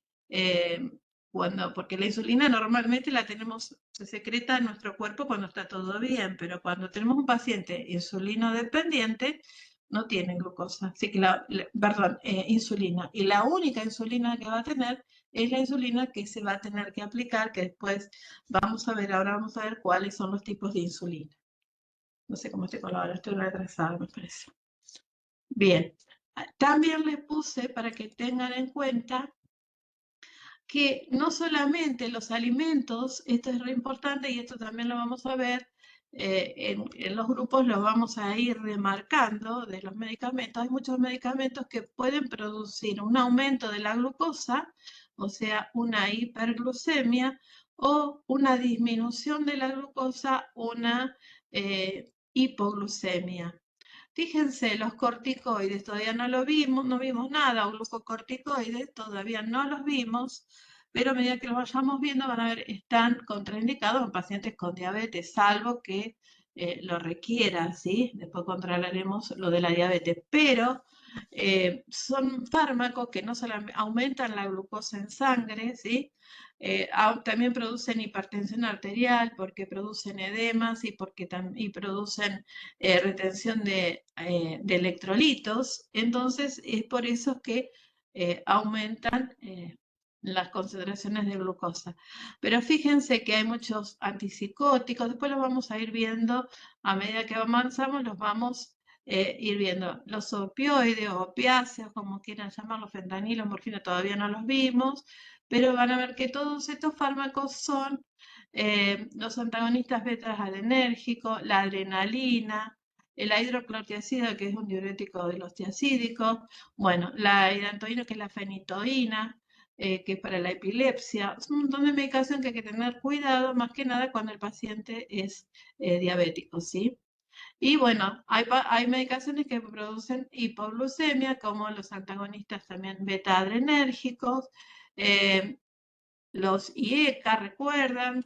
Porque la insulina normalmente la tenemos, se secreta en nuestro cuerpo cuando está todo bien, pero cuando tenemos un paciente insulino dependiente, no tiene glucosa, así que insulina. Y la única insulina que va a tener es la insulina que se va a tener que aplicar, que después ahora vamos a ver cuáles son los tipos de insulina. No sé cómo estoy con la hora, estoy retrasada, me parece. Bien, también les puse para que tengan en cuenta que no solamente los alimentos, esto es re importante y esto también lo vamos a ver en los grupos, lo vamos a ir remarcando de los medicamentos. Hay muchos medicamentos que pueden producir un aumento de la glucosa, o sea, una hiperglucemia, o una disminución de la glucosa, una hipoglucemia. Fíjense, los corticoides todavía no lo vimos, no vimos nada, o glucocorticoides todavía no los vimos, pero a medida que los vayamos viendo van a ver, están contraindicados en pacientes con diabetes, salvo que lo requiera, ¿sí? Después controlaremos lo de la diabetes, pero son fármacos que no solamente aumentan la glucosa en sangre, ¿sí? También producen hipertensión arterial porque producen edemas y producen retención de electrolitos. Entonces, es por eso que aumentan las concentraciones de glucosa. Pero fíjense que hay muchos antipsicóticos, después los vamos a ir viendo a medida que avanzamos, los vamos ir viendo. Los opioides o opiáceos, como quieran llamarlos, fentanilo, morfina, todavía no los vimos, pero van a ver que todos estos fármacos son los antagonistas beta-adrenérgicos, la adrenalina, la hidroclorotiazida, que es un diurético de los tiazídicos, bueno, la hidantoína, que es la fenitoína, que es para la epilepsia. Es un montón de medicación que hay que tener cuidado, más que nada cuando el paciente es diabético, ¿sí? Y bueno, hay medicaciones que producen hipoglucemia, como los antagonistas también beta-adrenérgicos, los IECA, ¿recuerdan?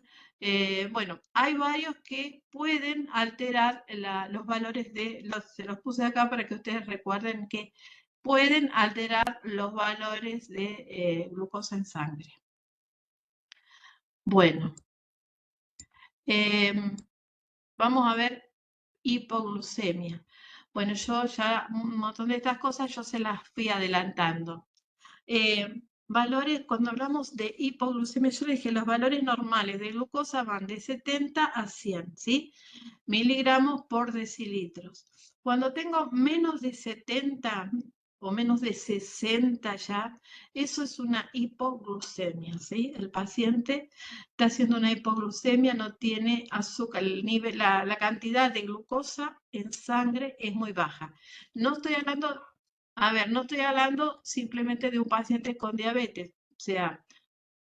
Bueno, hay varios que pueden alterar los valores se los puse acá para que ustedes recuerden que pueden alterar los valores de glucosa en sangre. Bueno, vamos a ver hipoglucemia. Bueno, yo ya un montón de estas cosas yo se las fui adelantando. Valores, cuando hablamos de hipoglucemia, yo dije los valores normales de glucosa van de 70 a 100, ¿sí? Miligramos por decilitros. Cuando tengo menos de 70 o menos de 60 ya, eso es una hipoglucemia, ¿sí? El paciente está haciendo una hipoglucemia, no tiene azúcar, el nivel, la cantidad de glucosa en sangre es muy baja. No estoy hablando, a ver, no estoy hablando simplemente de un paciente con diabetes, o sea,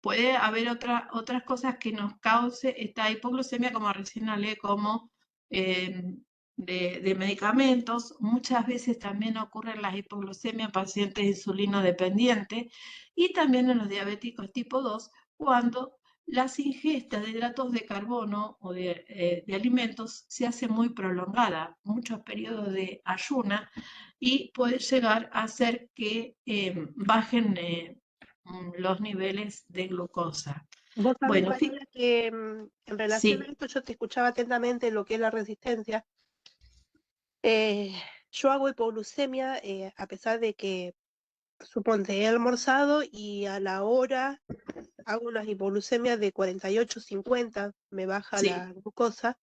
puede haber otras cosas que nos cause esta hipoglucemia, como recién hablé, como de medicamentos. Muchas veces también ocurren las hipoglucemias en pacientes insulino dependientes y también en los diabéticos tipo 2, cuando las ingestas de hidratos de carbono o de alimentos se hace muy prolongada, muchos periodos de ayuna, y puede llegar a hacer que bajen los niveles de glucosa. Vos sabés, Bueno, Mariela, que en relación a sí, esto yo te escuchaba atentamente lo que es la resistencia. Yo hago hipoglucemia a pesar de que, suponte, he almorzado y a la hora hago unas hipoglucemias de 48, 50, me baja sí, la glucosa.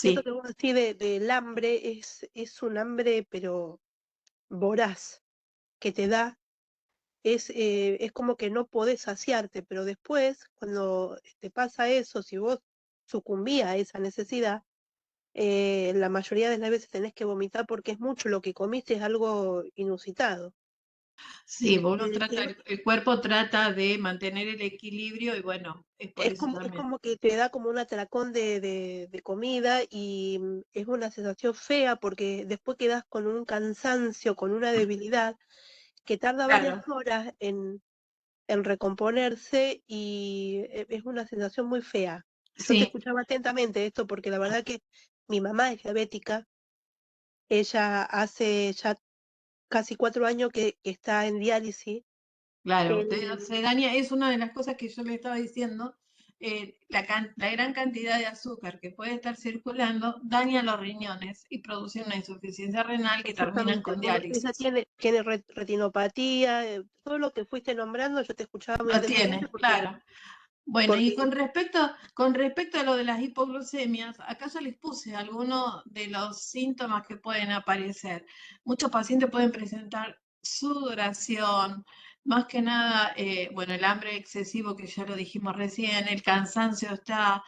Y esto sí, que vos decís del hambre es un hambre, pero voraz, que te da. Es como que no podés saciarte, pero después, cuando te pasa eso, si vos sucumbís a esa necesidad, la mayoría de las veces tenés que vomitar porque es mucho lo que comiste, es algo inusitado. sí, uno El trata, tema el cuerpo trata de mantener el equilibrio y bueno, es por eso es también. como que te da como un atracón de comida y es una sensación fea porque después quedás con un cansancio, con una debilidad que tarda varias Claro, horas en recomponerse y es una sensación muy fea. Yo te sí, escuchaba atentamente esto porque la verdad que mi mamá es diabética, ella hace ya casi 4 años que está en diálisis. claro. El- Se daña, es una de las cosas que yo le estaba diciendo, la gran cantidad de azúcar que puede estar circulando daña los riñones y produce una insuficiencia renal que terminan Exactamente, con ella diálisis. tiene retinopatía, todo lo que fuiste nombrando, yo te escuchaba muy Lo atentamente tiene, claro. Bueno, y porque con respecto a lo de las hipoglucemias, acá yo les puse algunos de los síntomas que pueden aparecer. Muchos pacientes pueden presentar sudoración, más que nada, bueno, el hambre excesivo que ya lo dijimos recién, el cansancio está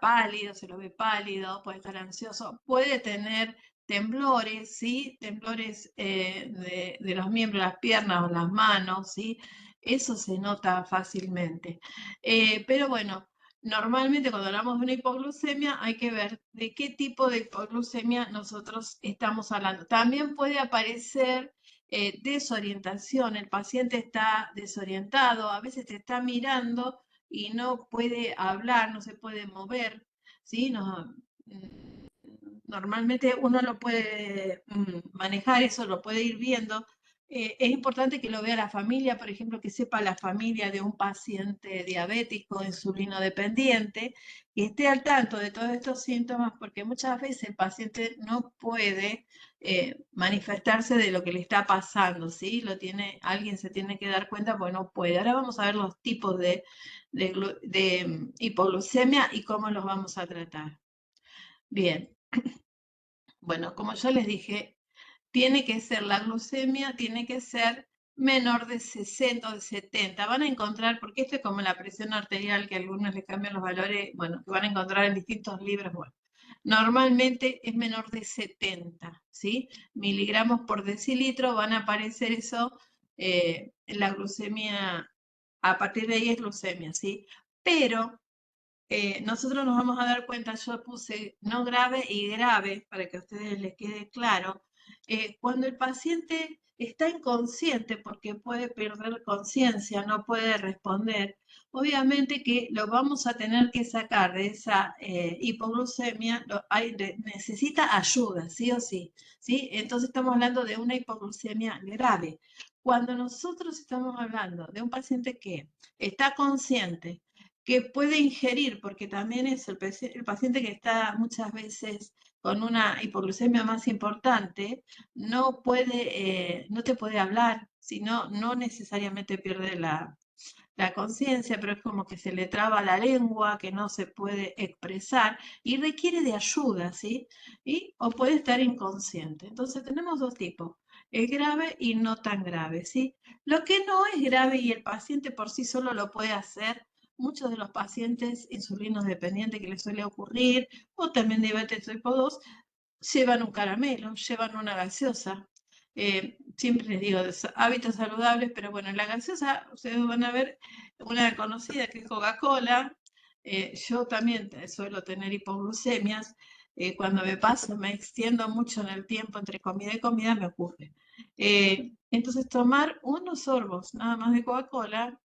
pálido, se lo ve pálido, puede estar ansioso, puede tener temblores, ¿sí? Temblores de los miembros, las piernas o las manos, ¿sí? Eso se nota fácilmente. Pero bueno, normalmente cuando hablamos de una hipoglucemia hay que ver de qué tipo de hipoglucemia nosotros estamos hablando. También puede aparecer desorientación, el paciente está desorientado, a veces te está mirando y no puede hablar, no se puede mover, ¿sí? No, normalmente uno lo puede manejar, eso lo puede ir viendo. Es importante que lo vea la familia, por ejemplo, que sepa la familia de un paciente diabético, insulino dependiente, y esté al tanto de todos estos síntomas, porque muchas veces el paciente no puede manifestarse de lo que le está pasando, ¿sí? Alguien se tiene que dar cuenta porque no puede. Ahora vamos a ver los tipos de hipoglucemia y cómo los vamos a tratar. Bien. Bueno, como yo les dije, la glucemia tiene que ser menor de 60 o de 70. Van a encontrar, porque esto es como la presión arterial, que a algunos les cambian los valores, bueno, que van a encontrar en distintos libros, bueno. Normalmente es menor de 70, ¿sí? Miligramos por decilitro, van a aparecer eso, en la glucemia, a partir de ahí es glucemia, ¿sí? Pero nosotros nos vamos a dar cuenta, yo puse no grave y grave, para que a ustedes les quede claro, cuando el paciente está inconsciente porque puede perder conciencia, no puede responder, obviamente que lo vamos a tener que sacar de esa hipoglucemia, necesita ayuda, sí o sí, ¿sí? Entonces estamos hablando de una hipoglucemia grave. Cuando nosotros estamos hablando de un paciente que está consciente, que puede ingerir, porque también es el paciente que está muchas veces con una hipoglucemia más importante, no te puede hablar, sino no necesariamente pierde la conciencia, pero es como que se le traba la lengua, que no se puede expresar y requiere de ayuda, ¿sí? O puede estar inconsciente. Entonces tenemos dos tipos, es grave y no tan grave, ¿sí? Lo que no es grave y el paciente por sí solo lo puede hacer, muchos de los pacientes insulinos dependientes que les suele ocurrir, o también diabetes tipo 2, llevan un caramelo, llevan una gaseosa. Siempre les digo, hábitos saludables, pero bueno, la gaseosa, ustedes van a ver una conocida que es Coca-Cola. Yo también suelo tener hipoglucemias. Cuando me paso, me extiendo mucho en el tiempo entre comida y comida, me ocurre. Entonces, tomar unos sorbos nada más de Coca-Cola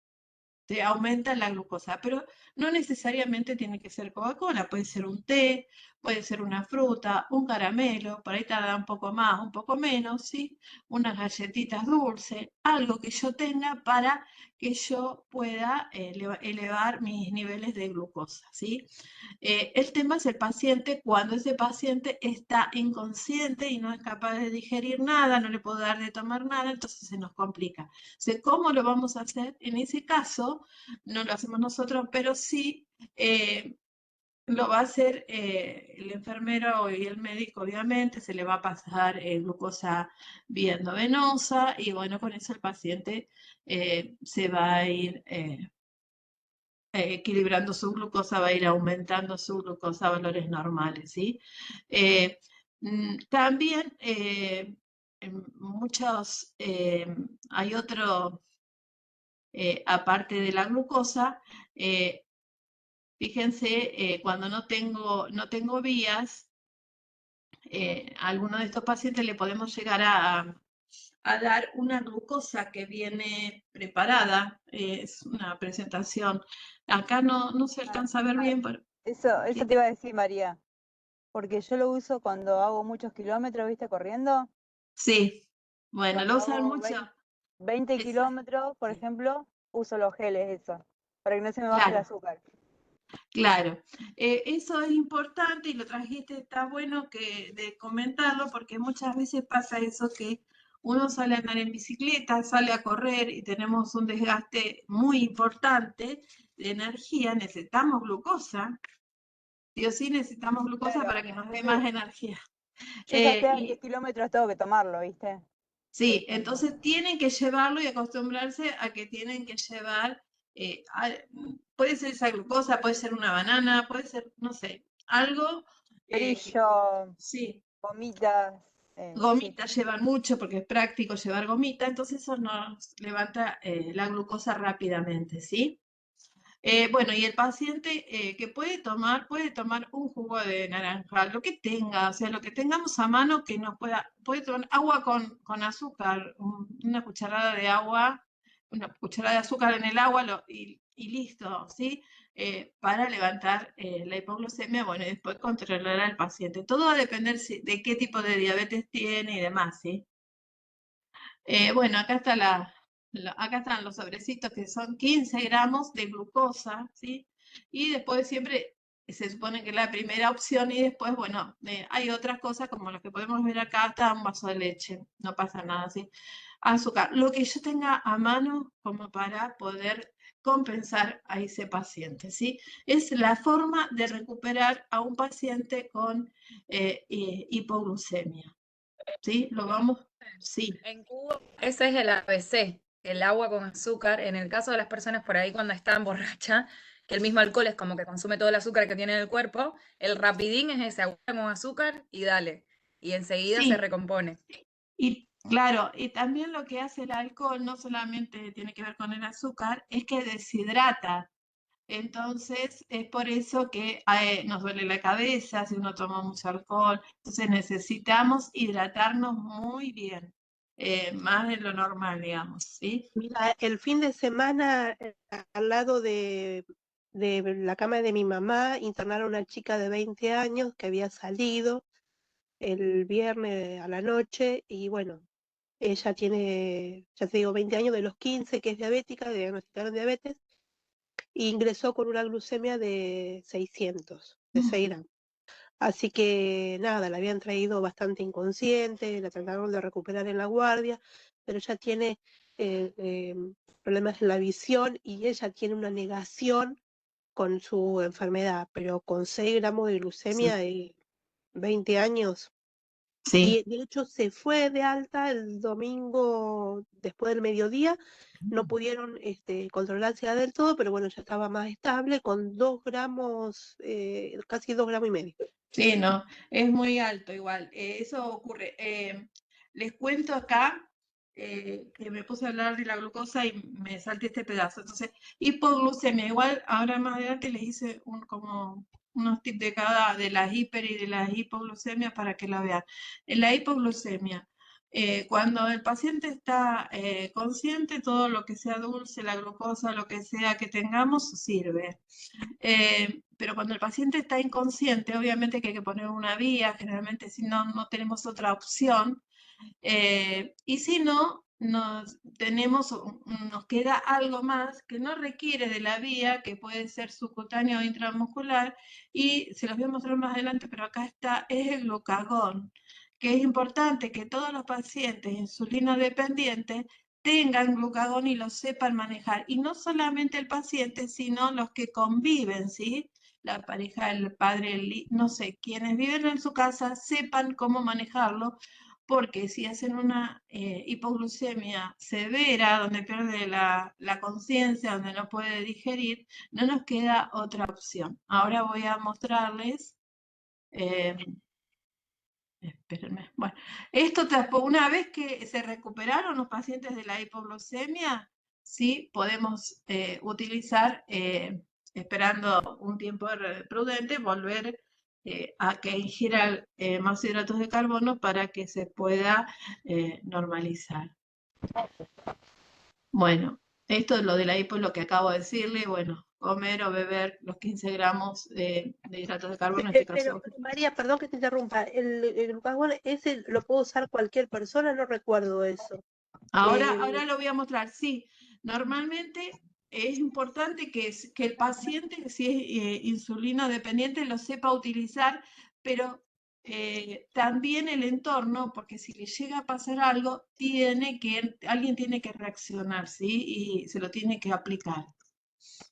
te aumenta la glucosa, pero no necesariamente tiene que ser Coca-Cola, puede ser un té, puede ser una fruta, un caramelo, por ahí tarda un poco más, un poco menos, ¿sí? Unas galletitas dulces, algo que yo tenga para que yo pueda elevar mis niveles de glucosa, ¿sí? El tema es el paciente, cuando ese paciente está inconsciente y no es capaz de digerir nada, no le puedo dar de tomar nada, entonces se nos complica. ¿Cómo lo vamos a hacer? En ese caso, no lo hacemos nosotros, pero sí lo va a hacer el enfermero y el médico, obviamente, se le va a pasar glucosa vía endovenosa y bueno, con eso el paciente se va a ir equilibrando su glucosa, va a ir aumentando su glucosa a valores normales, ¿sí? También muchos, hay otro, aparte de la glucosa, fíjense, cuando no tengo vías, a alguno de estos pacientes le podemos llegar a dar una glucosa que viene preparada, es una presentación. Acá no se alcanza a ver bien, pero Eso te iba a decir, María, porque yo lo uso cuando hago muchos kilómetros, ¿viste? Corriendo. sí, bueno, lo Cuando usan hago mucho. 20 kilómetros, por Sí, ejemplo, uso los geles, eso, para que no se me baje el claro, azúcar. claro. Eso es importante y lo trajiste, está bueno de comentarlo porque muchas veces pasa eso que uno sale a andar en bicicleta, sale a correr y tenemos un desgaste muy importante de energía, necesitamos glucosa, sí o sí necesitamos glucosa para Claro, que nos dé más entonces energía. yo ya sea 10 Y kilómetros tengo que tomarlo, ¿viste? Por sí, ejemplo. entonces tienen que llevarlo y acostumbrarse a que tienen que llevar, puede ser esa glucosa, puede ser una banana, puede ser, no sé, algo. Brillo, Sí, gomitas, sí. gomitas llevan mucho porque es práctico llevar gomita, entonces eso nos levanta la glucosa rápidamente, ¿sí? Bueno, y el paciente que puede tomar un jugo de naranja, lo que tenga, o sea, lo que tengamos a mano que nos puede tomar agua con azúcar, una cucharada de agua, una cucharada de azúcar en el agua y listo, ¿sí? Para levantar la hipoglucemia, bueno, y después controlar al paciente. Todo va a depender de qué tipo de diabetes tiene y demás, ¿sí? Bueno, acá están los sobrecitos que son 15 gramos de glucosa, ¿sí? Y después siempre se supone que es la primera opción y después, bueno, hay otras cosas como las que podemos ver acá, está un vaso de leche, no pasa nada, ¿sí? Azúcar, lo que yo tenga a mano como para poder compensar a ese paciente, ¿sí? Es la forma de recuperar a un paciente con hipoglucemia, ¿sí? Lo vamos, sí. En Cuba, ese es el ABC, el agua con azúcar. En el caso de las personas por ahí cuando están borrachas, que el mismo alcohol es como que consume todo el azúcar que tiene en el cuerpo, el rapidín es ese agua con azúcar y dale. Y enseguida se Sí, recompone. y claro, y también lo que hace el alcohol no solamente tiene que ver con el azúcar, es que deshidrata. Entonces, es por eso que nos duele la cabeza si uno toma mucho alcohol. Entonces, necesitamos hidratarnos muy bien. más de lo normal, digamos, ¿sí? Mira, el fin de semana, al lado de la cama de mi mamá, internaron a una chica de 20 años que había salido el viernes a la noche y bueno, ella tiene, ya te digo, 20 años de los 15, que es diabética, le diagnosticaron diabetes, e ingresó con una glucemia de 600, de 6 gramos. Así que nada, la habían traído bastante inconsciente, la trataron de recuperar en la guardia, pero ya tiene problemas en la visión y ella tiene una negación con su enfermedad, pero con 6 gramos de Sí, glucemia y 20 años. sí. Y de hecho se fue de alta el domingo después del mediodía, no pudieron controlarse del todo, pero bueno, ya estaba más estable con 2 gramos, casi 2 gramos y medio. Sí, no, es muy alto igual. Eso ocurre. Les cuento acá que me puse a hablar de la glucosa y me salté este pedazo. Entonces, hipoglucemia. Igual ahora más adelante les hice como unos tips de cada, de las hiper y de las hipoglucemias para que la vean. En la hipoglucemia, cuando el paciente está consciente, todo lo que sea dulce, la glucosa, lo que sea que tengamos, sirve. Pero cuando el paciente está inconsciente, obviamente que hay que poner una vía, generalmente si no, no tenemos otra opción. Y si no, nos queda algo más que no requiere de la vía, que puede ser subcutáneo o intramuscular, y se los voy a mostrar más adelante, pero acá está, es el glucagón, que es importante que todos los pacientes insulino dependientes tengan glucagón y lo sepan manejar. Y no solamente el paciente, sino los que conviven, ¿sí? La pareja, el padre, no sé, quienes viven en su casa, sepan cómo manejarlo, porque si hacen una hipoglucemia severa, donde pierde la conciencia, donde no puede digerir, no nos queda otra opción. Ahora voy a mostrarles, eh, espérenme, bueno, una vez que se recuperaron los pacientes de la hipoglucemia, sí podemos utilizar, esperando un tiempo prudente, volver a que ingiera más hidratos de carbono para que se pueda normalizar. Bueno, esto es lo de la hipo, lo que acabo de decirle, bueno, comer o beber los 15 gramos de hidratos de carbono, en este caso. Pero María, perdón que te interrumpa, el glucagón ese lo puede usar cualquier persona, no recuerdo eso. Ahora lo voy a mostrar. Sí, normalmente es importante que el paciente, si es insulino dependiente, lo sepa utilizar, pero también el entorno, porque si le llega a pasar algo, alguien tiene que reaccionar, ¿sí? Y se lo tiene que aplicar.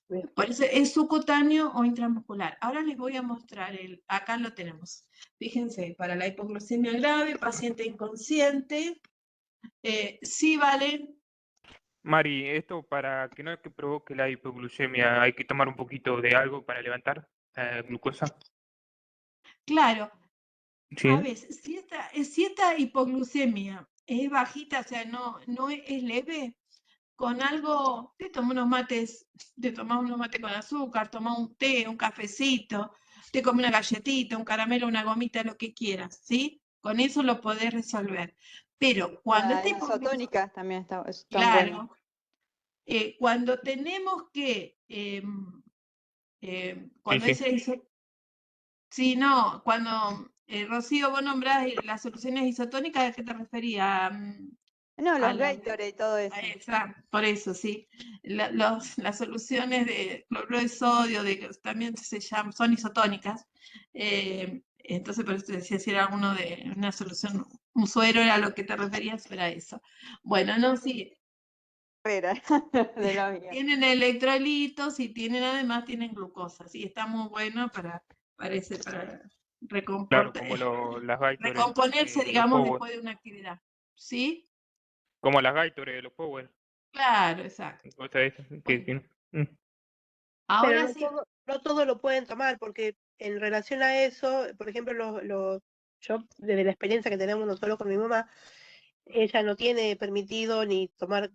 Bien. Por eso es subcutáneo o intramuscular. Ahora les voy a mostrar acá lo tenemos. Fíjense, para la hipoglucemia grave, paciente inconsciente, sí vale. Mari, esto para que no que provoque la hipoglucemia, hay que tomar un poquito de algo para levantar glucosa. Claro, Sí. a ver, si esta hipoglucemia es bajita, o sea, no es leve, con algo, te tomás unos mates con azúcar, tomás un té, un cafecito, te comes una galletita, un caramelo, una gomita, lo que quieras, ¿sí? Con eso lo podés resolver. Pero cuando Las esta isotónicas también están buenas. claro, cuando tenemos que, cuando Sí. ese sí, no, cuando, Rocío, vos nombrás las soluciones isotónicas, ¿a qué te referías? No, A los las Gatorade y todo eso. por eso, sí. Las soluciones de cloruro de sodio, también se llaman, son isotónicas. Entonces, por eso te decía, si era uno de una solución, un suero era lo que te referías, era eso. Bueno, no, sí, Espera, de la mía. tienen electrolitos y además tienen glucosa, sí, está muy bueno para Claro, como las Gatorade, recomponerse, los digamos, Power. después de una actividad. ¿Sí? Como las Gatorade, los Power. Claro, exacto. O sea, Bueno, Pero ahora no sí. no todo lo pueden tomar, porque en relación a eso, por ejemplo, yo desde la experiencia que tenemos nosotros con mi mamá, ella no tiene permitido ni tomar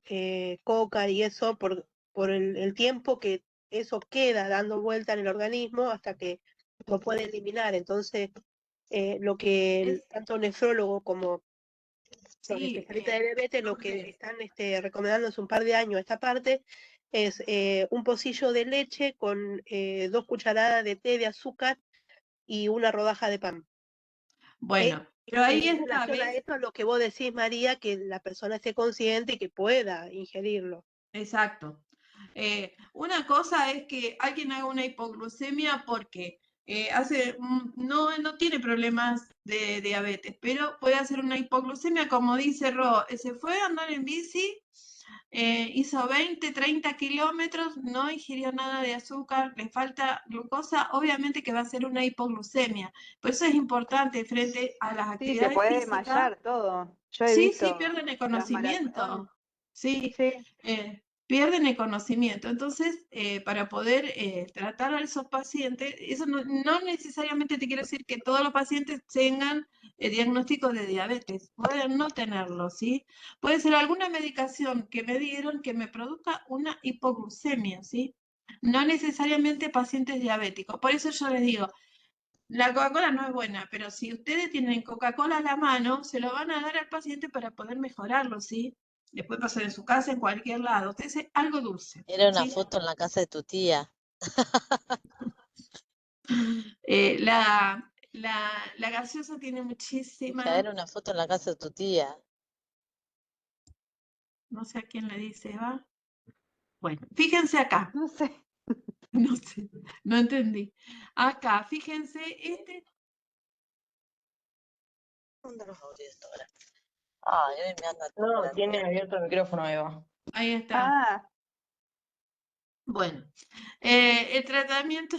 coca y eso por el tiempo que eso queda dando vuelta en el organismo hasta que lo puede eliminar. Entonces, lo que tanto nefrólogo como Los Sí, especialistas de diabetes lo que están recomendando hace un par de años esta parte es un pocillo de leche con 2 cucharadas de té de azúcar y una rodaja de pan. bueno, pero ahí En está, relación a ¿ves? esto, lo que vos decís, María, que la persona esté consciente y que pueda ingerirlo. Exacto. Una cosa es que alguien haga una hipoglucemia porque no tiene problemas de diabetes, pero puede hacer una hipoglucemia, como dice Ro, se fue a andar en bici, hizo 20, 30 kilómetros, no ingirió nada de azúcar, le falta glucosa, obviamente que va a ser una hipoglucemia. Por eso es importante frente a las Sí, se actividades puede físicas. desmayar todo. Yo he Sí, visto pierden el las maratones. conocimiento. Sí, Sí, pierden el conocimiento. Entonces, para poder tratar a esos pacientes, eso no necesariamente te quiere decir que todos los pacientes tengan diagnóstico de diabetes. Pueden no tenerlo, ¿sí? Puede ser alguna medicación que me dieron que me produzca una hipoglucemia, ¿sí? No necesariamente pacientes diabéticos. Por eso yo les digo, la Coca-Cola no es buena, pero si ustedes tienen Coca-Cola a la mano, se lo van a dar al paciente para poder mejorarlo, ¿sí? Después pasar en su casa, en cualquier lado. Ustedes algo dulce, Era una ¿sí? foto en la casa de tu tía. La gaseosa tiene muchísima, Ya era una foto en la casa de tu tía. no sé a quién le dice, ¿va? Bueno, fíjense acá, no sé. no sé, no entendí. Acá, fíjense, ¿Dónde los audíos ahora? Ay, hoy me anda todo No, para tiene arriba. abierto el micrófono, Eva. ahí está. Ah, Bueno, el tratamiento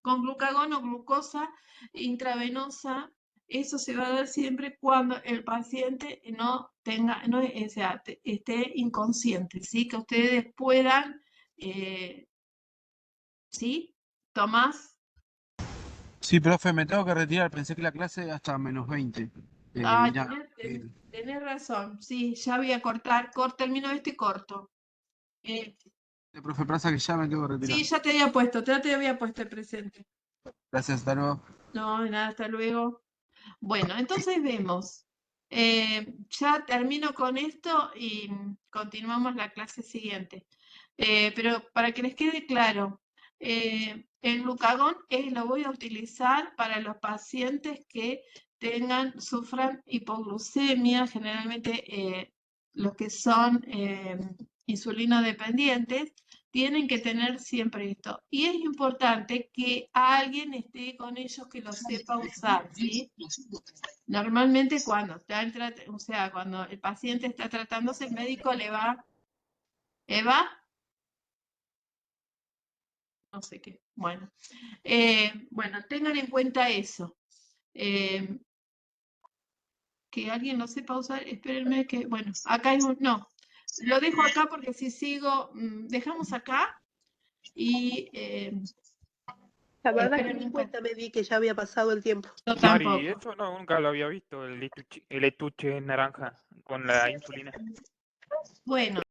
con glucagón o glucosa intravenosa, eso se va a dar siempre cuando el paciente no tenga, no, o sea, esté inconsciente, ¿sí? Que ustedes puedan, ¿sí? Tomás, Sí, profe, me tengo que retirar. Pensé que la clase era hasta -20. Mirá, tenés razón, sí, ya voy a cortar, termino esto y corto. profe, pasa que ya me tengo que retirar. Sí, ya te había puesto el presente. Gracias, hasta luego. No, de nada, hasta luego. Bueno, entonces vemos. Ya termino con esto y continuamos la clase siguiente. Pero para que les quede claro, el glucagón lo voy a utilizar para los pacientes que sufran hipoglucemia, generalmente los que son insulino dependientes, tienen que tener siempre esto. Y es importante que alguien esté con ellos que lo sepa usar, ¿sí? Normalmente cuando cuando el paciente está tratándose, el médico le va, Eva, no sé qué, bueno. Bueno, tengan en cuenta eso. Que alguien lo sepa usar, espérenme que, bueno, acá hay no, lo dejo acá porque si sigo, dejamos acá y La verdad que espérenme ni un cuenta me di que ya había pasado el tiempo. Yo Mari, tampoco. eso no, nunca lo había visto, el estuche naranja con la insulina. Bueno.